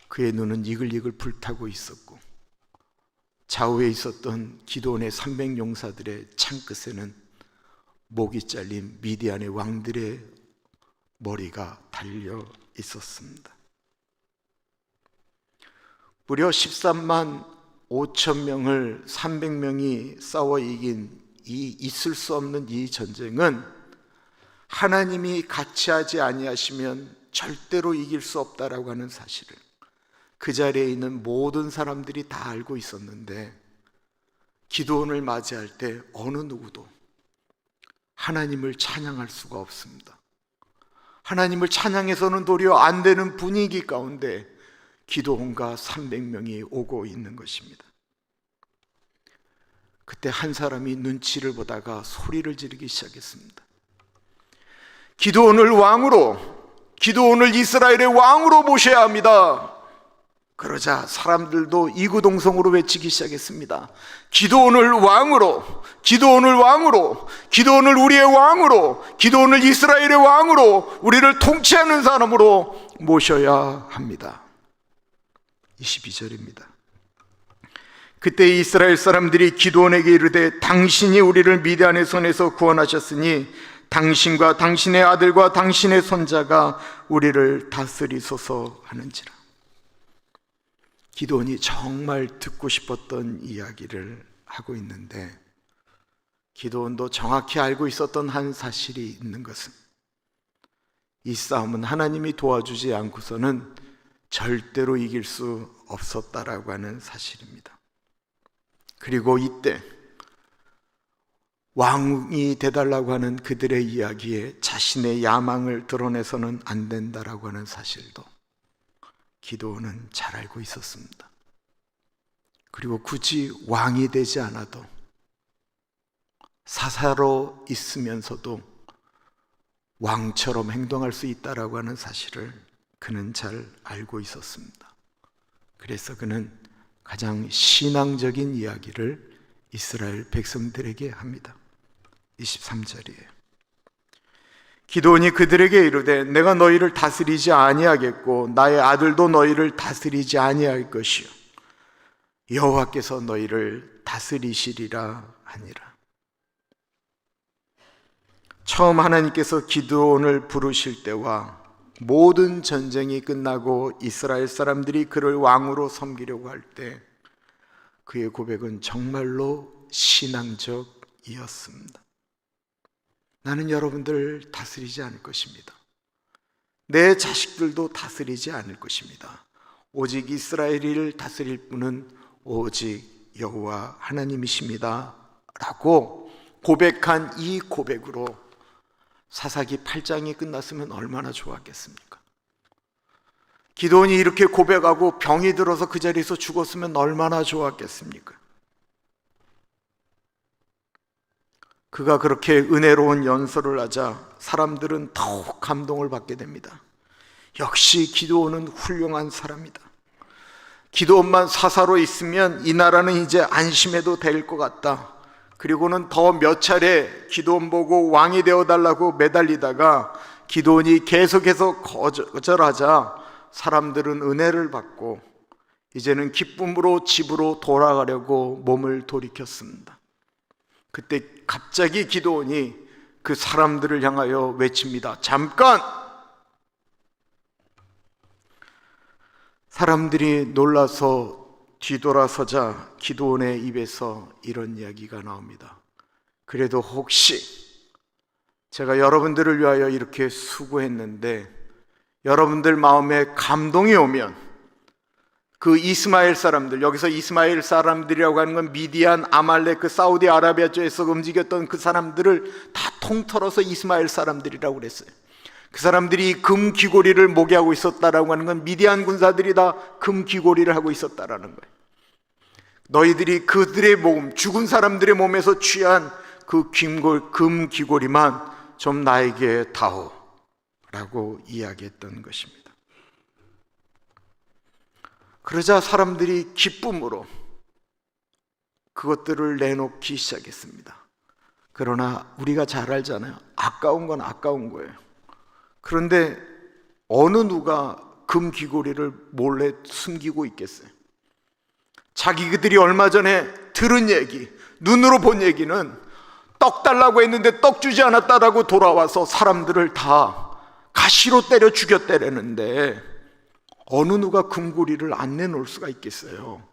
그의 눈은 이글이글 불타고 있었고 좌우에 있었던 기드온의 300용사들의 창끝에는 목이 잘린 미디안의 왕들의 머리가 달려 있었습니다. 무려 13만 5천 명을 300명이 싸워 이긴 이 있을 수 없는 이 전쟁은 하나님이 같이 하지 아니하시면 절대로 이길 수 없다라고 하는 사실을 그 자리에 있는 모든 사람들이 다 알고 있었는데 기드온을 맞이할 때 어느 누구도 하나님을 찬양할 수가 없습니다. 하나님을 찬양해서는 도리어 안 되는 분위기 가운데 기드온과 300명이 오고 있는 것입니다. 그때 한 사람이 눈치를 보다가 소리를 지르기 시작했습니다. 기드온을 왕으로, 기드온을 이스라엘의 왕으로 모셔야 합니다. 그러자 사람들도 이구동성으로 외치기 시작했습니다. 기드온을 왕으로, 기드온을 왕으로, 기드온을 우리의 왕으로, 기드온을 이스라엘의 왕으로, 우리를 통치하는 사람으로 모셔야 합니다. 22절입니다. 그때 이스라엘 사람들이 기드온에게 이르되 당신이 우리를 미디안의 손에서 구원하셨으니 당신과 당신의 아들과 당신의 손자가 우리를 다스리소서 하는지라. 기드온이 정말 듣고 싶었던 이야기를 하고 있는데 기드온도 정확히 알고 있었던 한 사실이 있는 것은 이 싸움은 하나님이 도와주지 않고서는 절대로 이길 수 없었다라고 하는 사실입니다. 그리고 이때 왕이 되달라고 하는 그들의 이야기에 자신의 야망을 드러내서는 안 된다라고 하는 사실도 기드온은 잘 알고 있었습니다. 그리고 굳이 왕이 되지 않아도 사사로 있으면서도 왕처럼 행동할 수 있다라고 하는 사실을 그는 잘 알고 있었습니다. 그래서 그는 가장 신앙적인 이야기를 이스라엘 백성들에게 합니다. 23절이에요. 기드온이 그들에게 이르되 내가 너희를 다스리지 아니하겠고 나의 아들도 너희를 다스리지 아니할 것이요 여호와께서 너희를 다스리시리라 하니라. 처음 하나님께서 기드온을 부르실 때와 모든 전쟁이 끝나고 이스라엘 사람들이 그를 왕으로 섬기려고 할 때 그의 고백은 정말로 신앙적이었습니다. 나는 여러분들 다스리지 않을 것입니다. 내 자식들도 다스리지 않을 것입니다. 오직 이스라엘을 다스릴 분은 오직 여호와 하나님이십니다 라고 고백한 이 고백으로 사사기 8장이 끝났으면 얼마나 좋았겠습니까? 기드온이 이렇게 고백하고 병이 들어서 그 자리에서 죽었으면 얼마나 좋았겠습니까? 그가 그렇게 은혜로운 연설을 하자 사람들은 더욱 감동을 받게 됩니다. 역시 기드온은 훌륭한 사람이다. 기드온만 사사로 있으면 이 나라는 이제 안심해도 될 것 같다. 그리고는 더 몇 차례 기드온 보고 왕이 되어달라고 매달리다가 기드온이 계속해서 거절하자 사람들은 은혜를 받고 이제는 기쁨으로 집으로 돌아가려고 몸을 돌이켰습니다. 그때 갑자기 기드온이 그 사람들을 향하여 외칩니다. 잠깐! 사람들이 놀라서 뒤돌아서자 기드온의 입에서 이런 이야기가 나옵니다. 그래도 혹시 제가 여러분들을 위하여 이렇게 수고했는데 여러분들 마음에 감동이 오면 그 이스마엘 사람들, 여기서 이스마엘 사람들이라고 하는 건 미디안, 아말렉, 그 사우디아라비아 쪽에서 움직였던 그 사람들을 다 통틀어서 이스마엘 사람들이라고 그랬어요. 그 사람들이 금 귀고리를 목에하고 있었다라고 하는 건 미디안 군사들이 다 금 귀고리를 하고 있었다라는 거예요. 너희들이 그들의 몸, 죽은 사람들의 몸에서 취한 그 금 귀고리만 좀 나에게 다오 라고 이야기했던 것입니다. 그러자 사람들이 기쁨으로 그것들을 내놓기 시작했습니다. 그러나 우리가 잘 알잖아요. 아까운 건 아까운 거예요. 그런데 어느 누가 금 귀고리를 몰래 숨기고 있겠어요? 자기들이 얼마 전에 들은 얘기, 눈으로 본 얘기는 떡 달라고 했는데 떡 주지 않았다라고 돌아와서 사람들을 다 가시로 때려 죽였다라는데 어느 누가 금고리를 안 내놓을 수가 있겠어요?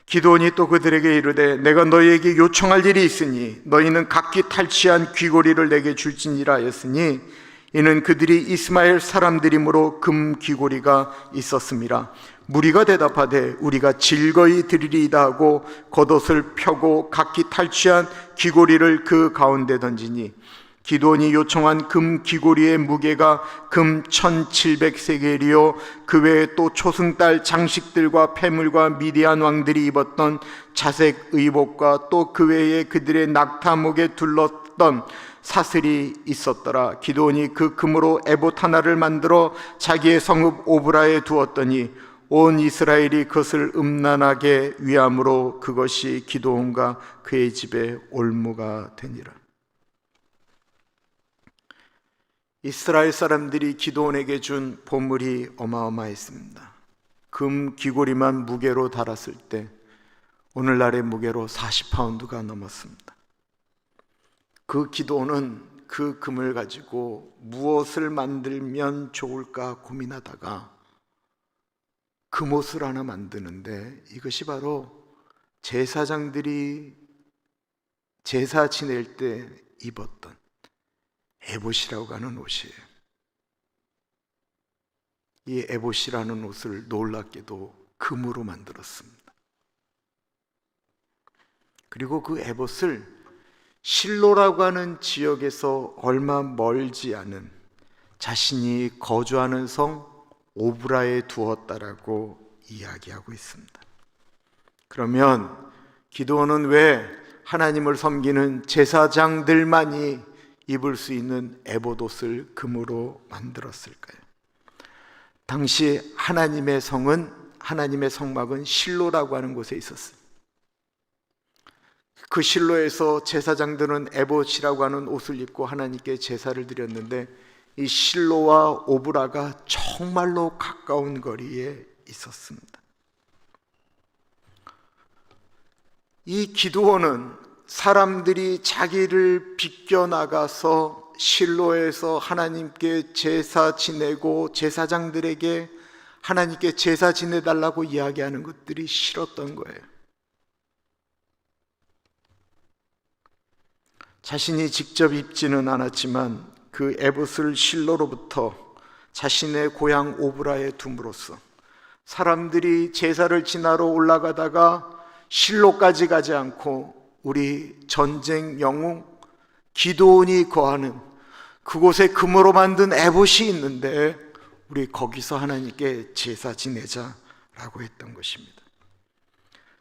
기드온이 또 그들에게 이르되 내가 너희에게 요청할 일이 있으니 너희는 각기 탈취한 귀고리를 내게 줄지니라 하였으니 이는 그들이 이스마엘 사람들이므로 금 귀고리가 있었음이라. 무리가 대답하되 우리가 즐거이 드리리이다 하고 겉옷을 펴고 각기 탈취한 귀고리를 그 가운데 던지니 기드온이 요청한 금 귀고리의 무게가 금 1700세겔이요 그 외에 또 초승달 장식들과 패물과 미디안 왕들이 입었던 자색 의복과 또 그 외에 그들의 낙타목에 둘렀던 사슬이 있었더라. 기드온이 그 금으로 에봇 하나를 만들어 자기의 성읍 오브라에 두었더니 온 이스라엘이 그것을 음란하게 위함으로 그것이 기드온과 그의 집에 올무가 되니라. 이스라엘 사람들이 기드온에게 준 보물이 어마어마했습니다. 금 귀고리만 무게로 달았을 때 오늘날의 무게로 40파운드가 넘었습니다. 그 기드온은 그 금을 가지고 무엇을 만들면 좋을까 고민하다가 금옷을 하나 만드는데 이것이 바로 제사장들이 제사 지낼 때 입었던 에봇이라고 하는 옷이에요. 이 에봇이라는 옷을 놀랍게도 금으로 만들었습니다. 그리고 그 에봇을 실로라고 하는 지역에서 얼마 멀지 않은 자신이 거주하는 성 오브라에 두었다라고 이야기하고 있습니다. 그러면 기드온은 왜 하나님을 섬기는 제사장들만이 입을 수 있는 에봇옷을 금으로 만들었을까요? 당시 하나님의 성은, 하나님의 성막은 실로라고 하는 곳에 있었어요. 그 실로에서 제사장들은 에봇이라고 하는 옷을 입고 하나님께 제사를 드렸는데 이 실로와 오브라가 정말로 가까운 거리에 있었습니다. 이 기드온은 사람들이 자기를 비껴나가서 실로에서 하나님께 제사 지내고 제사장들에게 하나님께 제사 지내달라고 이야기하는 것들이 싫었던 거예요. 자신이 직접 입지는 않았지만 그 에봇을 실로로부터 자신의 고향 오브라에 둠으로써 사람들이 제사를 지나러 올라가다가 실로까지 가지 않고 우리 전쟁 영웅 기드온이 거하는 그곳에 금으로 만든 에봇이 있는데 우리 거기서 하나님께 제사 지내자라고 했던 것입니다.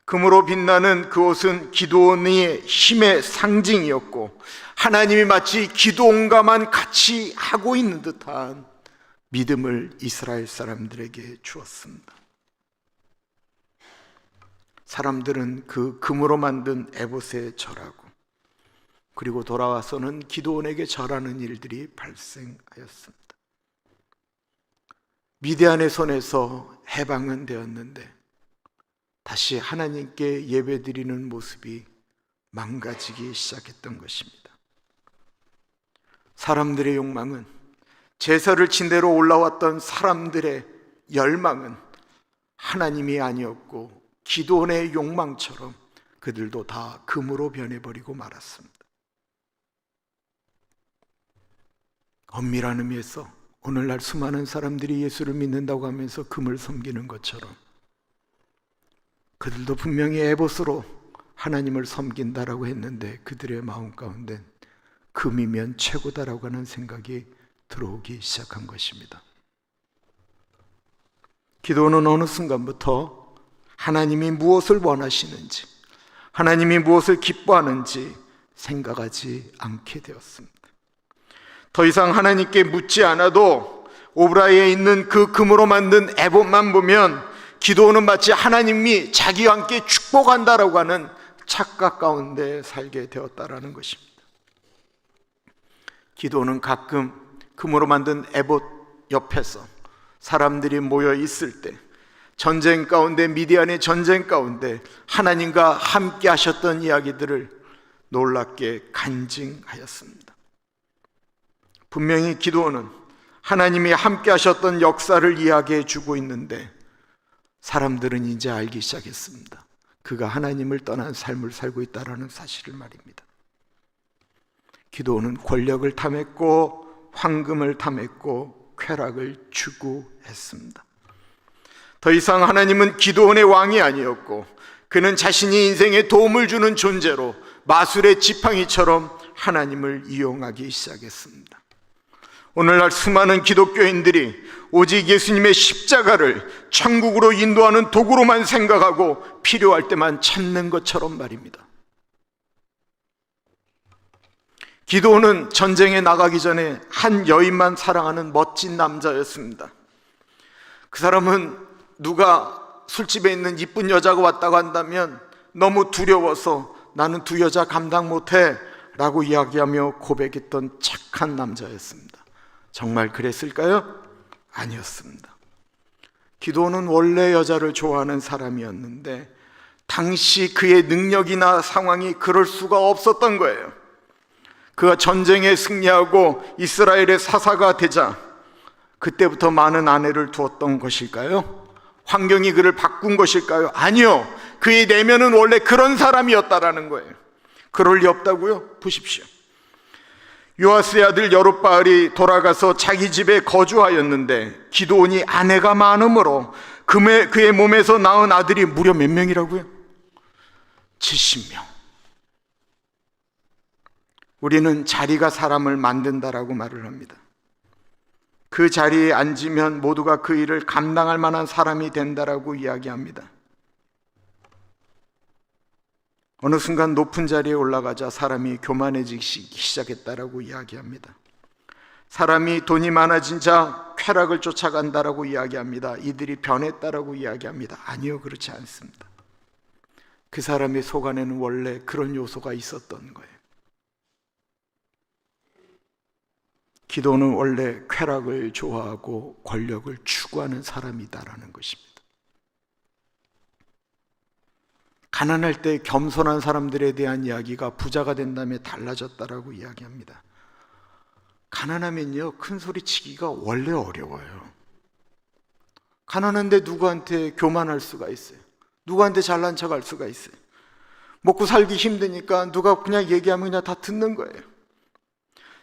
금으로 빛나는 그 옷은 기드온의 힘의 상징이었고 하나님이 마치 기드온과만 같이 하고 있는 듯한 믿음을 이스라엘 사람들에게 주었습니다. 사람들은 그 금으로 만든 에봇에 절하고 그리고 돌아와서는 기드온에게 절하는 일들이 발생하였습니다. 미디안의 손에서 해방은 되었는데 다시 하나님께 예배드리는 모습이 망가지기 시작했던 것입니다. 사람들의 욕망은 제사를 지내러 올라왔던 사람들의 열망은 하나님이 아니었고 기드온의 욕망처럼 그들도 다 금으로 변해버리고 말았습니다. 엄밀한 의미에서 오늘날 수많은 사람들이 예수를 믿는다고 하면서 금을 섬기는 것처럼 그들도 분명히 에봇으로 하나님을 섬긴다라고 했는데 그들의 마음 가운데 금이면 최고다라고 하는 생각이 들어오기 시작한 것입니다. 기도는 어느 순간부터 하나님이 무엇을 원하시는지, 하나님이 무엇을 기뻐하는지 생각하지 않게 되었습니다. 더 이상 하나님께 묻지 않아도 오브라에 있는 그 금으로 만든 에봇만 보면 기도는 마치 하나님이 자기와 함께 축복한다라고 하는 착각 가운데 살게 되었다라는 것입니다. 기도는 가끔 금으로 만든 에봇 옆에서 사람들이 모여 있을 때 전쟁 가운데, 미디안의 전쟁 가운데 하나님과 함께 하셨던 이야기들을 놀랍게 간증하였습니다. 분명히 기도는 하나님이 함께 하셨던 역사를 이야기해 주고 있는데 사람들은 이제 알기 시작했습니다. 그가 하나님을 떠난 삶을 살고 있다는 사실을 말입니다. 기도는 권력을 탐했고 황금을 탐했고 쾌락을 추구했습니다. 더 이상 하나님은 기드온의 왕이 아니었고 그는 자신이 인생에 도움을 주는 존재로 마술의 지팡이처럼 하나님을 이용하기 시작했습니다. 오늘날 수많은 기독교인들이 오직 예수님의 십자가를 천국으로 인도하는 도구로만 생각하고 필요할 때만 찾는 것처럼 말입니다. 기드온은 전쟁에 나가기 전에 한 여인만 사랑하는 멋진 남자였습니다. 그 사람은 누가 술집에 있는 이쁜 여자가 왔다고 한다면 너무 두려워서 나는 두 여자 감당 못해 라고 이야기하며 고백했던 착한 남자였습니다. 정말 그랬을까요? 아니었습니다. 기드온은 원래 여자를 좋아하는 사람이었는데 당시 그의 능력이나 상황이 그럴 수가 없었던 거예요. 그가 전쟁에 승리하고 이스라엘의 사사가 되자 그때부터 많은 아내를 두었던 것일까요? 환경이 그를 바꾼 것일까요? 아니요. 그의 내면은 원래 그런 사람이었다라는 거예요. 그럴 리 없다고요? 보십시오. 요아스의 아들 여룹바알이 돌아가서 자기 집에 거주하였는데 기드온이 아내가 많으므로 그의 몸에서 낳은 아들이 무려 몇 명이라고요? 70명. 우리는 자리가 사람을 만든다라고 말을 합니다. 그 자리에 앉으면 모두가 그 일을 감당할 만한 사람이 된다라고 이야기합니다. 어느 순간 높은 자리에 올라가자 사람이 교만해지기 시작했다라고 이야기합니다. 사람이 돈이 많아진 자 쾌락을 쫓아간다라고 이야기합니다. 이들이 변했다라고 이야기합니다. 아니요, 그렇지 않습니다. 그 사람의 속 안에는 원래 그런 요소가 있었던 거예요. 기도는 원래 쾌락을 좋아하고 권력을 추구하는 사람이다라는 것입니다. 가난할 때 겸손한 사람들에 대한 이야기가 부자가 된 다음에 달라졌다라고 이야기합니다. 가난하면요, 큰 소리 치기가 원래 어려워요. 가난한데 누구한테 교만할 수가 있어요? 누구한테 잘난 척할 수가 있어요? 먹고 살기 힘드니까 누가 그냥 얘기하면 그냥 다 듣는 거예요.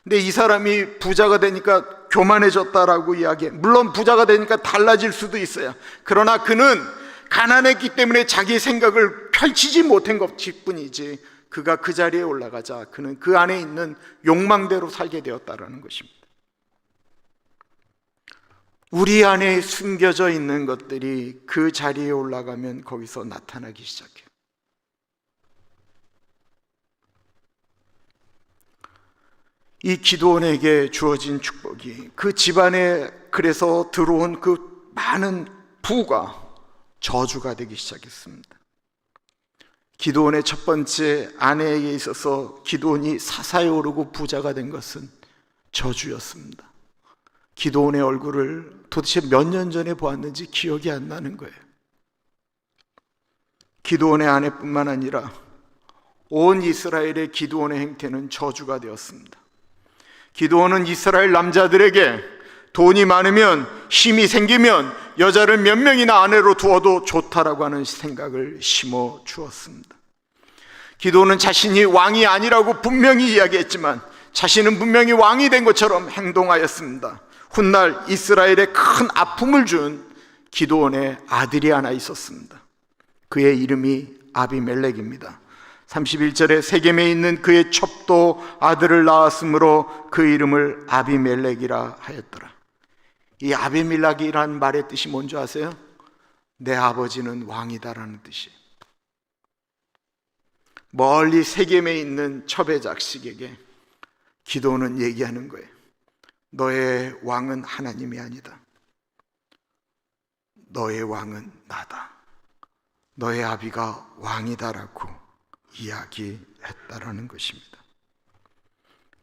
근데 이 사람이 부자가 되니까 교만해졌다라고 이야기해. 물론 부자가 되니까 달라질 수도 있어요. 그러나 그는 가난했기 때문에 자기 생각을 펼치지 못한 것뿐이지 그가 그 자리에 올라가자 그는 그 안에 있는 욕망대로 살게 되었다라는 것입니다. 우리 안에 숨겨져 있는 것들이 그 자리에 올라가면 거기서 나타나기 시작해요. 이 기드온에게 주어진 축복이 그 집안에 그래서 들어온 그 많은 부가 저주가 되기 시작했습니다. 기드온의 첫 번째 아내에게 있어서 기드온이 사사에 오르고 부자가 된 것은 저주였습니다. 기드온의 얼굴을 도대체 몇 년 전에 보았는지 기억이 안 나는 거예요. 기드온의 아내뿐만 아니라 온 이스라엘의 기드온의 행태는 저주가 되었습니다. 기드온은 이스라엘 남자들에게 돈이 많으면, 힘이 생기면 여자를 몇 명이나 아내로 두어도 좋다라고 하는 생각을 심어 주었습니다. 기도는 자신이 왕이 아니라고 분명히 이야기했지만 자신은 분명히 왕이 된 것처럼 행동하였습니다. 훗날 이스라엘에 큰 아픔을 준 기드온의 아들이 하나 있었습니다. 그의 이름이 아비멜렉입니다. 31절에 세겜에 있는 그의 첩도 아들을 낳았으므로 그 이름을 아비멜렉이라 하였더라. 이 아비멜렉이라는 말의 뜻이 뭔지 아세요? 내 아버지는 왕이다라는 뜻이에요. 멀리 세겜에 있는 첩의 자식에게 기도는 얘기하는 거예요. 너의 왕은 하나님이 아니다. 너의 왕은 나다. 너의 아비가 왕이다라고 이야기했다라는 것입니다.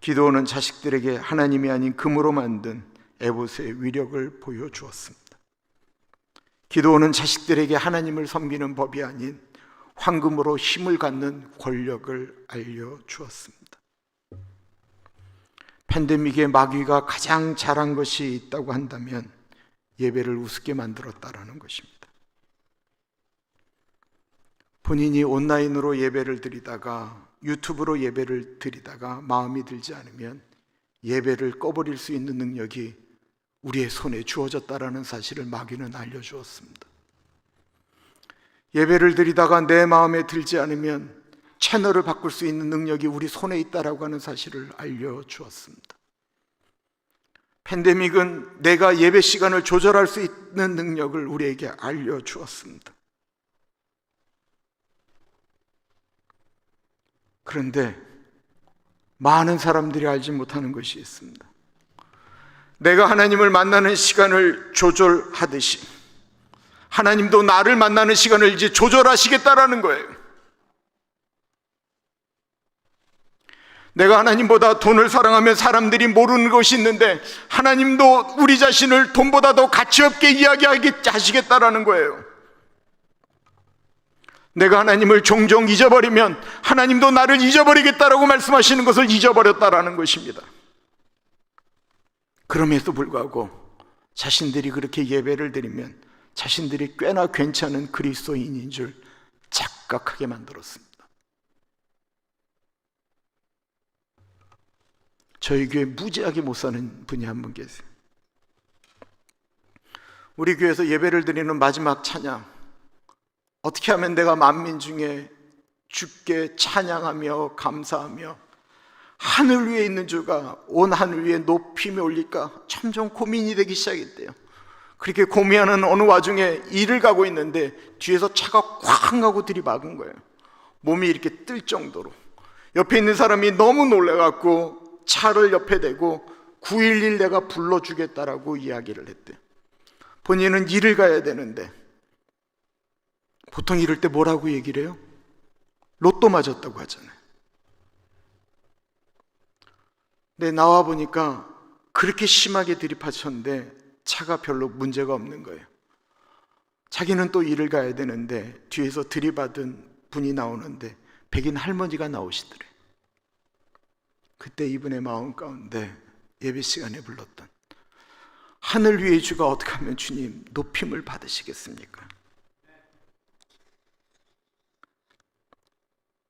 기드온은 자식들에게 하나님이 아닌 금으로 만든 에봇의 위력을 보여주었습니다. 기드온은 자식들에게 하나님을 섬기는 법이 아닌 황금으로 힘을 갖는 권력을 알려주었습니다. 팬데믹의 마귀가 가장 잘한 것이 있다고 한다면 예배를 우습게 만들었다라는 것입니다. 본인이 온라인으로 예배를 드리다가 유튜브로 예배를 드리다가 마음이 들지 않으면 예배를 꺼버릴 수 있는 능력이 우리의 손에 주어졌다라는 사실을 마귀는 알려주었습니다. 예배를 드리다가 내 마음에 들지 않으면 채널을 바꿀 수 있는 능력이 우리 손에 있다라고 하는 사실을 알려주었습니다. 팬데믹은 내가 예배 시간을 조절할 수 있는 능력을 우리에게 알려주었습니다. 그런데 많은 사람들이 알지 못하는 것이 있습니다. 내가 하나님을 만나는 시간을 조절하듯이 하나님도 나를 만나는 시간을 이제 조절하시겠다라는 거예요. 내가 하나님보다 돈을 사랑하면 사람들이 모르는 것이 있는데 하나님도 우리 자신을 돈보다 더 가치 없게 이야기하시겠다라는 거예요. 내가 하나님을 종종 잊어버리면 하나님도 나를 잊어버리겠다라고 말씀하시는 것을 잊어버렸다라는 것입니다. 그럼에도 불구하고 자신들이 그렇게 예배를 드리면 자신들이 꽤나 괜찮은 그리스도인인 줄 착각하게 만들었습니다. 저희 교회 무지하게 못 사는 분이 한 분 계세요. 우리 교회에서 예배를 드리는 마지막 찬양, 어떻게 하면 내가 만민 중에 주께 찬양하며 감사하며 하늘 위에 있는 주가 온 하늘 위에 높이며 올릴까 점점 고민이 되기 시작했대요. 그렇게 고민하는 어느 와중에 일을 가고 있는데 뒤에서 차가 꽉 하고 들이박은 거예요. 몸이 이렇게 뜰 정도로. 옆에 있는 사람이 너무 놀라갖고 차를 옆에 대고 911 내가 불러주겠다라고 이야기를 했대요. 본인은 일을 가야 되는데 보통 이럴 때 뭐라고 얘기를 해요? 로또 맞았다고 하잖아요. 근데 나와 보니까 그렇게 심하게 들이받쳤는데 차가 별로 문제가 없는 거예요. 자기는 또 일을 가야 되는데 뒤에서 들이받은 분이 나오는데 백인 할머니가 나오시더래. 그때 이분의 마음 가운데 예배 시간에 불렀던 하늘 위의 주가 어떻게 하면 주님 높임을 받으시겠습니까?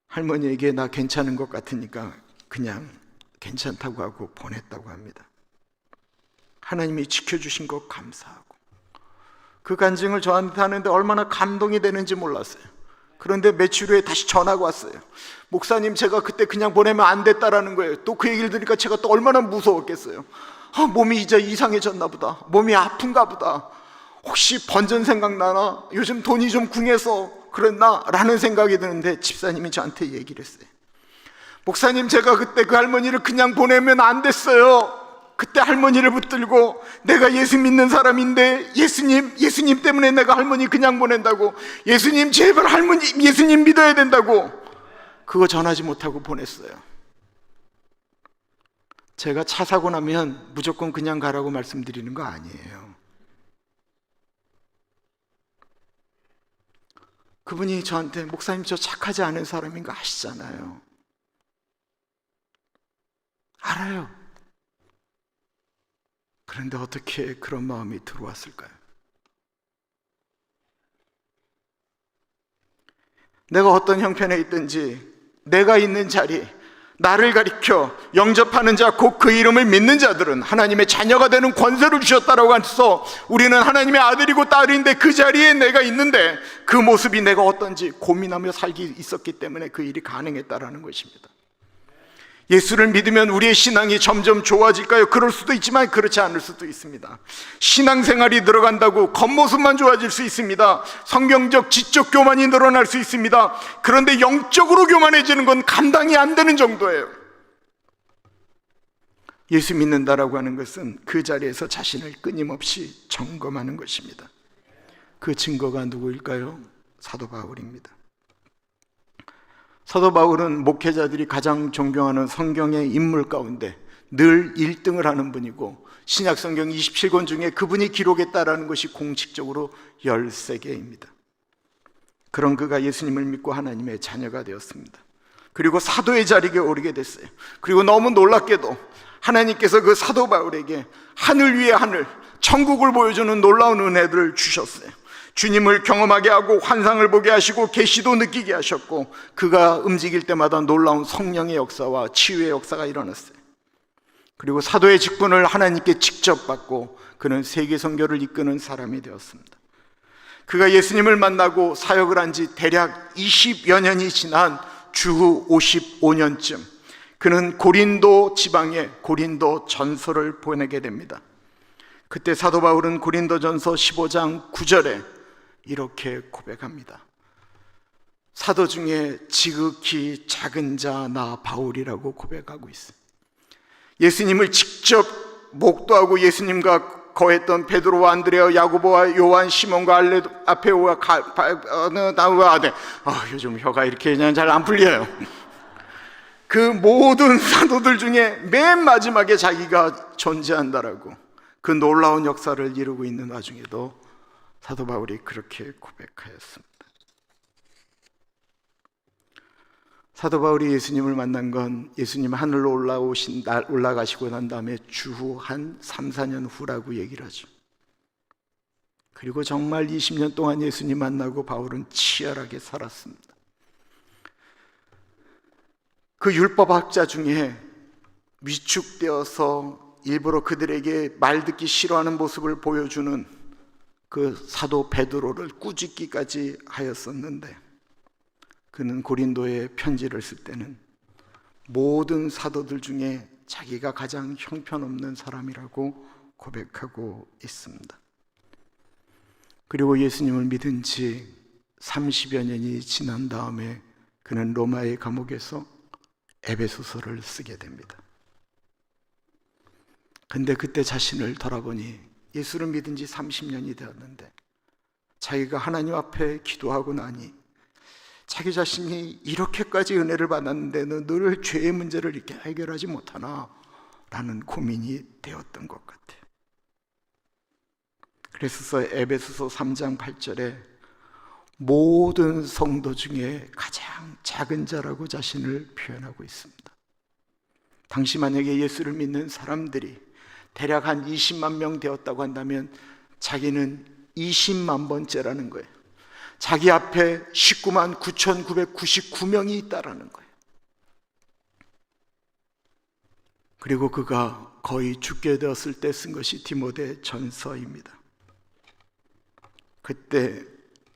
할머니에게 나 괜찮은 것 같으니까 그냥 괜찮다고 하고 보냈다고 합니다. 하나님이 지켜주신 것 감사하고 그 간증을 저한테 하는데 얼마나 감동이 되는지 몰랐어요. 그런데 며칠 후에 다시 전화가 왔어요. 목사님, 제가 그때 그냥 보내면 안 됐다라는 거예요. 또 그 얘기를 들으니까 제가 또 얼마나 무서웠겠어요. 몸이 이제 이상해졌나 보다. 몸이 아픈가 보다. 혹시 번전 생각나나? 요즘 돈이 좀 궁해서 그랬나? 라는 생각이 드는데 집사님이 저한테 얘기를 했어요. 목사님, 제가 그때 그 할머니를 그냥 보내면 안 됐어요. 그때 할머니를 붙들고 내가 예수 믿는 사람인데 예수님 때문에 내가 할머니 그냥 보낸다고, 예수님 제발 할머니 예수님 믿어야 된다고, 그거 전하지 못하고 보냈어요. 제가 차 사고 나면 무조건 그냥 가라고 말씀드리는 거 아니에요. 그분이 저한테 목사님 저 착하지 않은 사람인 거 아시잖아요. 알아요. 그런데 어떻게 그런 마음이 들어왔을까요? 내가 어떤 형편에 있든지 내가 있는 자리, 나를 가리켜 영접하는 자, 곧 그 이름을 믿는 자들은 하나님의 자녀가 되는 권세를 주셨다라고 해서 우리는 하나님의 아들이고 딸인데 그 자리에 내가 있는데 그 모습이 내가 어떤지 고민하며 살기 있었기 때문에 그 일이 가능했다라는 것입니다. 예수를 믿으면 우리의 신앙이 점점 좋아질까요? 그럴 수도 있지만 그렇지 않을 수도 있습니다. 신앙생활이 늘어간다고 겉모습만 좋아질 수 있습니다. 성경적 지적 교만이 늘어날 수 있습니다. 그런데 영적으로 교만해지는 건 감당이 안 되는 정도예요. 예수 믿는다라고 하는 것은 그 자리에서 자신을 끊임없이 점검하는 것입니다. 그 증거가 누구일까요? 사도 바울입니다. 사도 바울은 목회자들이 가장 존경하는 성경의 인물 가운데 늘 1등을 하는 분이고 신약 성경 27권 중에 그분이 기록했다라는 것이 공식적으로 13개입니다. 그런 그가 예수님을 믿고 하나님의 자녀가 되었습니다. 그리고 사도의 자리에 오르게 됐어요. 그리고 너무 놀랍게도 하나님께서 그 사도 바울에게 하늘 위에 하늘, 천국을 보여주는 놀라운 은혜들을 주셨어요. 주님을 경험하게 하고 환상을 보게 하시고 계시도 느끼게 하셨고 그가 움직일 때마다 놀라운 성령의 역사와 치유의 역사가 일어났어요. 그리고 사도의 직분을 하나님께 직접 받고 그는 세계 선교를 이끄는 사람이 되었습니다. 그가 예수님을 만나고 사역을 한 지 대략 20여 년이 지난 주후 55년쯤 그는 고린도 지방에 고린도 전서를 보내게 됩니다. 그때 사도 바울은 고린도전서 15장 9절에 이렇게 고백합니다. 사도 중에 지극히 작은 자 나 바울이라고 고백하고 있어요. 예수님을 직접 목도하고 예수님과 거했던 베드로와 안드레아, 야고보와 요한, 시몬과 아페오와 나우아데, 요즘 혀가 이렇게 그냥 잘 안 풀려요. 그 모든 사도들 중에 맨 마지막에 자기가 존재한다라고 그 놀라운 역사를 이루고 있는 와중에도 사도 바울이 그렇게 고백하였습니다. 사도 바울이 예수님을 만난 건 예수님 하늘로 올라가시고 난 다음에 주후 한 3, 4년 후라고 얘기를 하죠. 그리고 정말 20년 동안 예수님 만나고 바울은 치열하게 살았습니다. 그 율법학자 중에 위축되어서 일부러 그들에게 말 듣기 싫어하는 모습을 보여주는 그 사도 베드로를 꾸짖기까지 하였었는데 그는 고린도에 편지를 쓸 때는 모든 사도들 중에 자기가 가장 형편없는 사람이라고 고백하고 있습니다. 그리고 예수님을 믿은 지 30여 년이 지난 다음에 그는 로마의 감옥에서 에베소서를 쓰게 됩니다. 근데 그때 자신을 돌아보니 예수를 믿은 지 30년이 되었는데 자기가 하나님 앞에 기도하고 나니 자기 자신이 이렇게까지 은혜를 받았는데는 늘 죄의 문제를 이렇게 해결하지 못하나 라는 고민이 되었던 것 같아요. 그래서 에베소서 3장 8절에 모든 성도 중에 가장 작은 자라고 자신을 표현하고 있습니다. 당시 만약에 예수를 믿는 사람들이 대략 한 20만 명 되었다고 한다면 자기는 20만 번째라는 거예요. 자기 앞에 19만 9,999명이 있다라는 거예요. 그리고 그가 거의 죽게 되었을 때 쓴 것이 디모데 전서입니다. 그때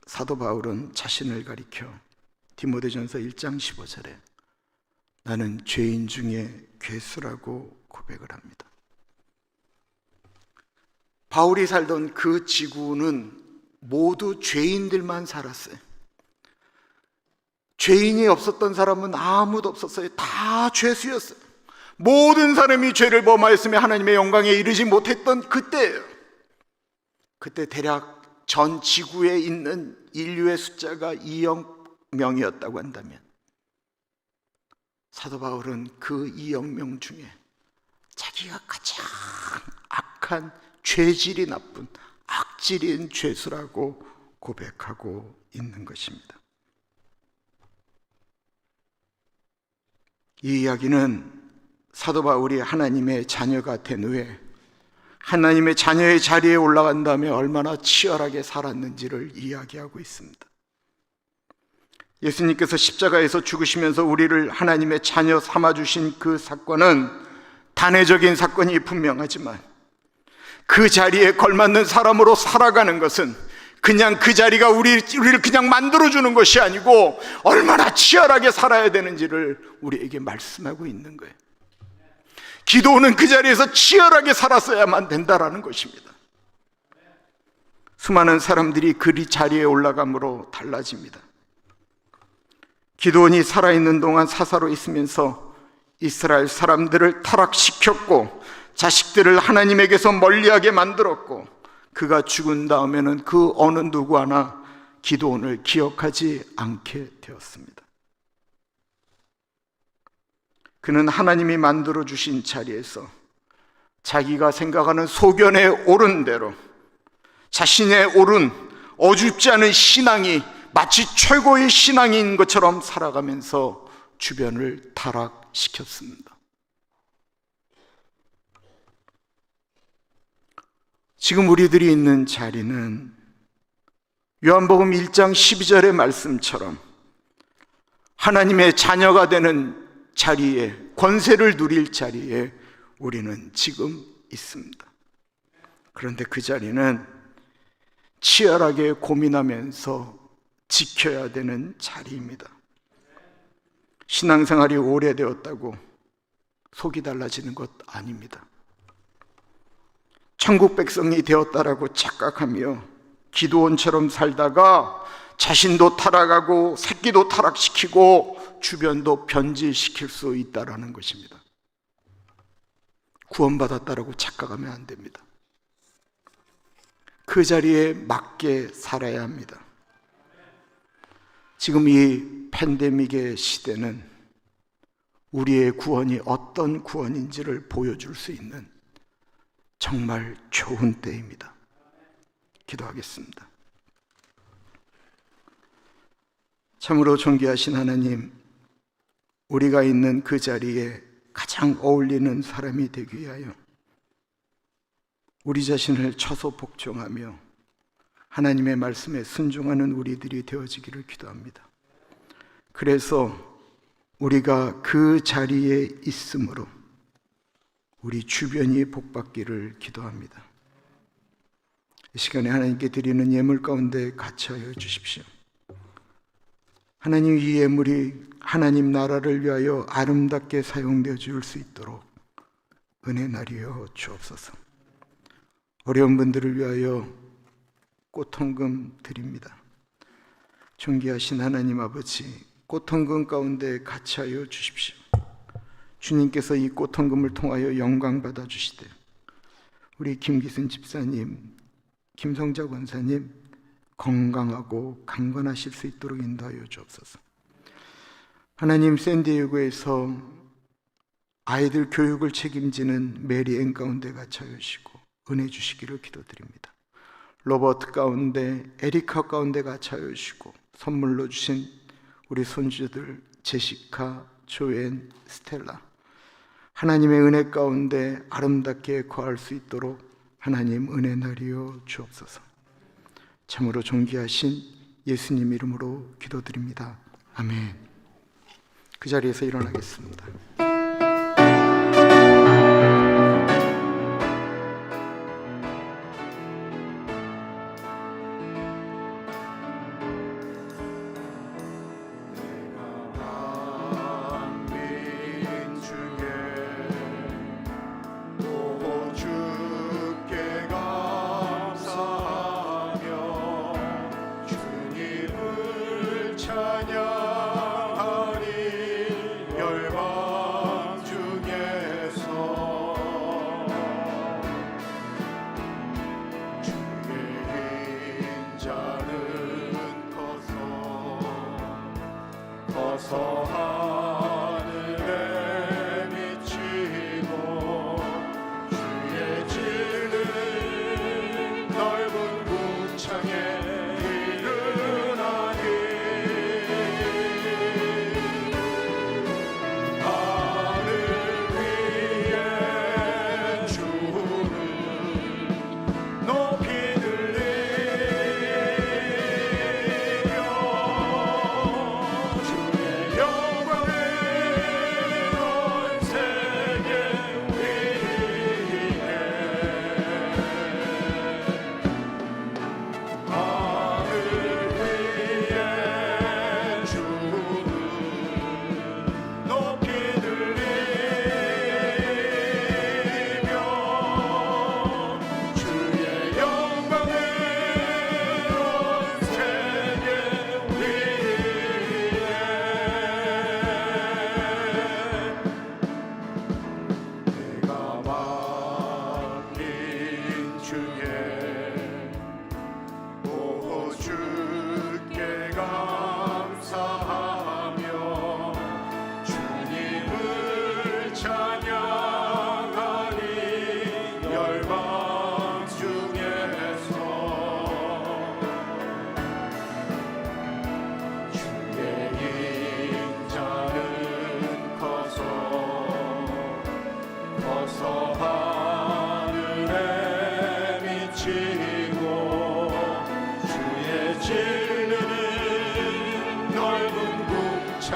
사도 바울은 자신을 가리켜 디모데 전서 1장 15절에 나는 죄인 중에 괴수라고 고백을 합니다. 바울이 살던 그 지구는 모두 죄인들만 살았어요. 죄인이 없었던 사람은 아무도 없었어요. 다 죄수였어요. 모든 사람이 죄를 범하였으며 하나님의 영광에 이르지 못했던 그때예요. 그때 대략 전 지구에 있는 인류의 숫자가 2억 명이었다고 한다면 사도 바울은 그 2억 명 중에 자기가 가장 악한 죄질이 나쁜 악질인 죄수라고 고백하고 있는 것입니다. 이 이야기는 사도 바울이 하나님의 자녀가 된 후에 하나님의 자녀의 자리에 올라간 다음에 얼마나 치열하게 살았는지를 이야기하고 있습니다. 예수님께서 십자가에서 죽으시면서 우리를 하나님의 자녀 삼아주신 그 사건은 단회적인 사건이 분명하지만 그 자리에 걸맞는 사람으로 살아가는 것은 그냥 그 자리가 우리를 그냥 만들어주는 것이 아니고 얼마나 치열하게 살아야 되는지를 우리에게 말씀하고 있는 거예요. 기도는 그 자리에서 치열하게 살았어야만 된다라는 것입니다. 수많은 사람들이 그 자리에 올라감으로 달라집니다. 기도원이 살아있는 동안 사사로 있으면서 이스라엘 사람들을 타락시켰고 자식들을 하나님에게서 멀리하게 만들었고 그가 죽은 다음에는 그 어느 누구 하나 기도원을 기억하지 않게 되었습니다. 그는 하나님이 만들어주신 자리에서 자기가 생각하는 소견에 옳은 대로 자신의 옳은 어줍지 않은 신앙이 마치 최고의 신앙인 것처럼 살아가면서 주변을 타락시켰습니다. 지금 우리들이 있는 자리는 요한복음 1장 12절의 말씀처럼 하나님의 자녀가 되는 자리에, 권세를 누릴 자리에 우리는 지금 있습니다. 그런데 그 자리는 치열하게 고민하면서 지켜야 되는 자리입니다. 신앙생활이 오래되었다고 속이 달라지는 것 아닙니다. 천국 백성이 되었다라고 착각하며 기도원처럼 살다가 자신도 타락하고 새끼도 타락시키고 주변도 변질시킬 수 있다라는 것입니다. 구원받았다라고 착각하면 안 됩니다. 그 자리에 맞게 살아야 합니다. 지금 이 팬데믹의 시대는 우리의 구원이 어떤 구원인지를 보여줄 수 있는 정말 좋은 때입니다. 기도하겠습니다. 참으로 존귀하신 하나님, 우리가 있는 그 자리에 가장 어울리는 사람이 되기 위하여 우리 자신을 처소 복종하며 하나님의 말씀에 순종하는 우리들이 되어지기를 기도합니다. 그래서 우리가 그 자리에 있으므로 우리 주변이 복받기를 기도합니다. 이 시간에 하나님께 드리는 예물 가운데 같이하여 주십시오. 하나님, 이 예물이 하나님 나라를 위하여 아름답게 사용되어 줄 수 있도록 은혜 나리여 주옵소서. 어려운 분들을 위하여 꽃헌금 드립니다. 존귀하신 하나님 아버지, 꽃헌금 가운데 같이하여 주십시오. 주님께서 이 꽃헌금을 통하여 영광 받아 주시되 우리 김기순 집사님, 김성자 권사님 건강하고 강건하실 수 있도록 인도하여 주옵소서. 하나님, 샌디에고에서 아이들 교육을 책임지는 메리앤 가운데 갇혀 주시고 은혜 주시기를 기도드립니다. 로버트 가운데, 에리카 가운데 갇혀 주시고 선물로 주신 우리 손주들 제시카, 조엔, 스텔라, 하나님의 은혜 가운데 아름답게 거할 수 있도록 하나님 은혜 나리여 주옵소서. 참으로 존귀하신 예수님 이름으로 기도드립니다. 아멘. 그 자리에서 일어나겠습니다.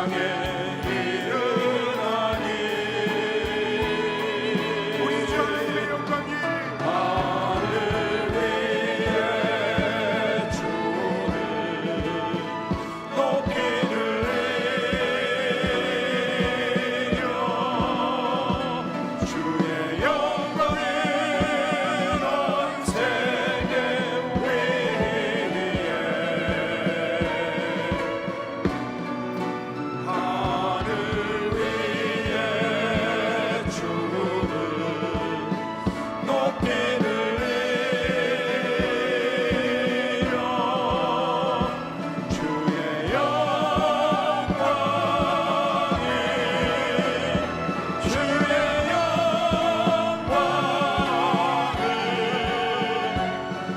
땅에 이르나니 우리 주 하나님의 영광이 하늘 위에 주를 높이 들리며 주의 영광이 온 세계 위에 하늘 위에 주를 높이 들리며 주의 영광이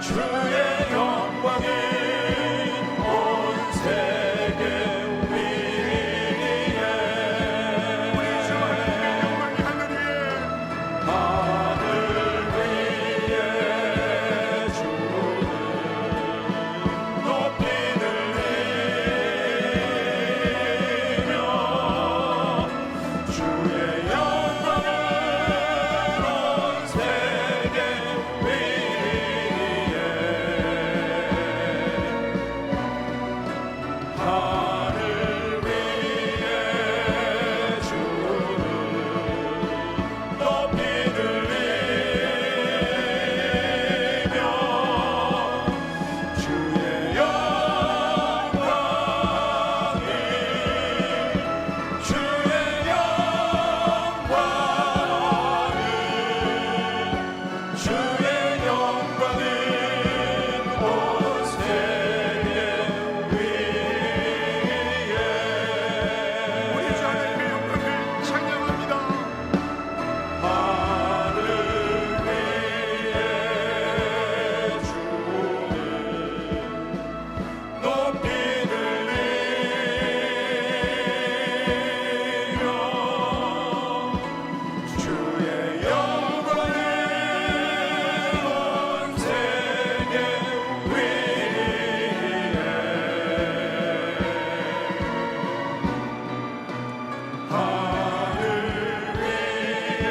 주의 영광이 온 세계 위에 우리 주 하나님의 영광이 하늘 위에 하늘 위에 주를 높이 들리며 주의 영광을 온 세계 위에 하늘 위에 주를 높이 들리며 주의 영광이 주의 영광이 온 세계 위에 우리 주 하나님의 영광을 찬양합니다. 하늘 위에 주를 높이 들리며 주의 영광이 온 세계 위에 하늘 위에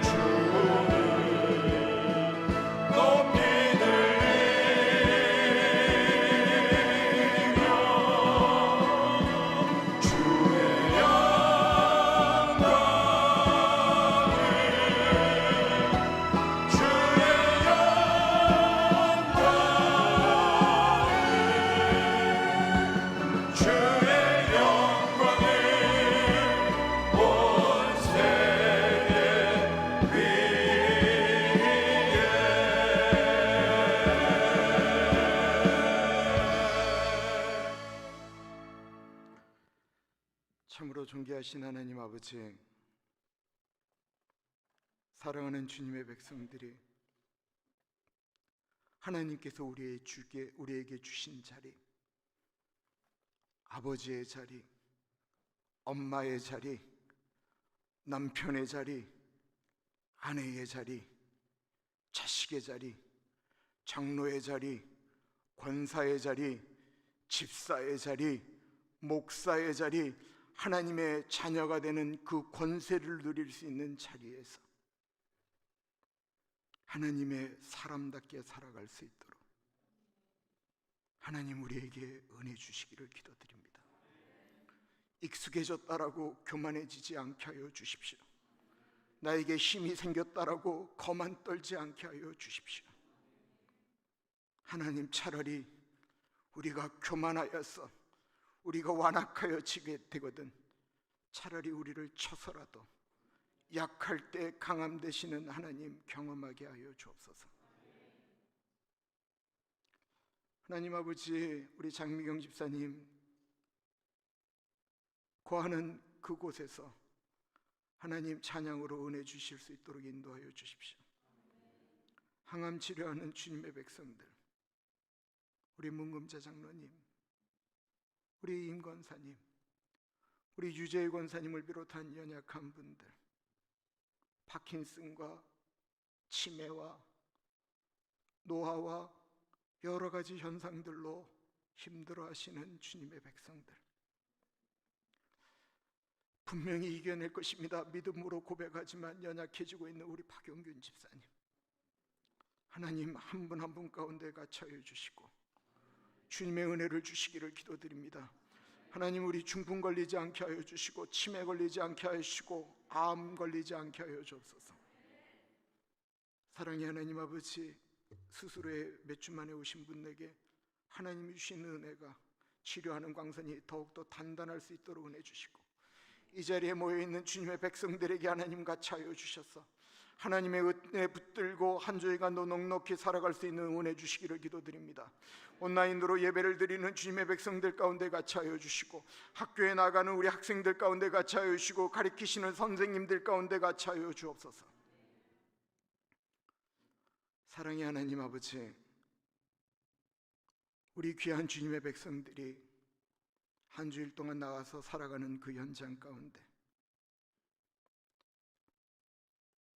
주를 높이 들리며 주의 영광이 주의 영광이 온 세계 위에 참으로 존귀하신 하나님 아버지, 사랑하는 주님의 백성들이 하나님께서 우리에게 주신 자리, 아버지의 자리, 엄마의 자리, 남편의 자리, 아내의 자리, 자식의 자리, 장로의 자리, 권사의 자리, 집사의 자리, 목사의 자리, 하나님의 자녀가 되는 그 권세를 누릴 수 있는 자리에서 하나님의 사람답게 살아갈 수 있도록 하나님 우리에게 은혜 주시기를 기도드립니다. 익숙해졌다라고 교만해지지 않게 하여 주십시오. 나에게 힘이 생겼다라고 거만 떨지 않게 하여 주십시오. 하나님, 차라리 우리가 교만하여서 우리가 완악하여 지게 되거든 차라리 우리를 쳐서라도 약할 때 강함 되시는 하나님 경험하게 하여 주옵소서. 하나님 아버지, 우리 장미경 집사님 거하는 그곳에서 하나님 찬양으로 은혜 주실 수 있도록 인도하여 주십시오. 항암 치료하는 주님의 백성들, 우리 문금자 장로님, 우리 임 권사님, 우리 유재희 권사님을 비롯한 연약한 분들, 파킨슨과 치매와 노화와 여러 가지 현상들로 힘들어하시는 주님의 백성들, 분명히 이겨낼 것입니다. 믿음으로 고백하지만 연약해지고 있는 우리 박영균 집사님, 하나님 한 분 한 분 가운데 같이하여 주시고 주님의 은혜를 주시기를 기도드립니다. 하나님, 우리 중풍 걸리지 않게 하여 주시고 치매 걸리지 않게 하여 주시고 암 걸리지 않게 하여 주옵소서. 사랑의 하나님 아버지, 수술에 몇 주 만에 오신 분에게 하나님이 주시는 은혜가 치료하는 광선이 더욱더 단단할 수 있도록 은혜 주시고, 이 자리에 모여있는 주님의 백성들에게 하나님 같이 하여 주셔서 하나님의 은혜 붙들고 한 주일간도 넉넉히 살아갈 수 있는 은혜 주시기를 기도드립니다. 온라인으로 예배를 드리는 주님의 백성들 가운데 같이 하여 주시고, 학교에 나가는 우리 학생들 가운데 같이 하여 주시고, 가르치시는 선생님들 가운데 같이 하여 주옵소서. 사랑의 하나님 아버지, 우리 귀한 주님의 백성들이 한 주일 동안 나가서 살아가는 그 현장 가운데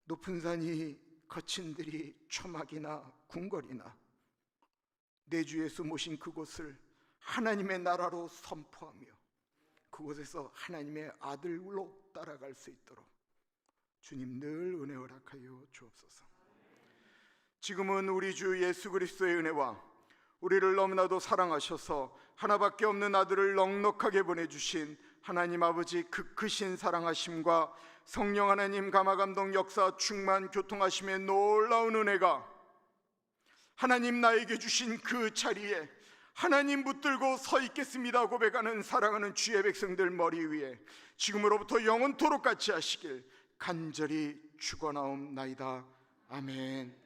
높은 산이 거친 들이 초막이나 궁궐이나 내 주 예수 모신 그곳을 하나님의 나라로 선포하며 그곳에서 하나님의 아들로 따라갈 수 있도록 주님 늘 은혜 허락하여 주옵소서. 지금은 우리 주 예수 그리스도의 은혜와 우리를 너무나도 사랑하셔서 하나밖에 없는 아들을 넉넉하게 보내주신 하나님 아버지 그 크신 사랑하심과 성령 하나님 감화감동 역사 충만 교통하심의 놀라운 은혜가 하나님 나에게 주신 그 자리에 하나님 붙들고 서 있겠습니다 고백하는 사랑하는 주의 백성들 머리 위에 지금으로부터 영원토록 같이 하시길 간절히 축원하옵나이다. 아멘.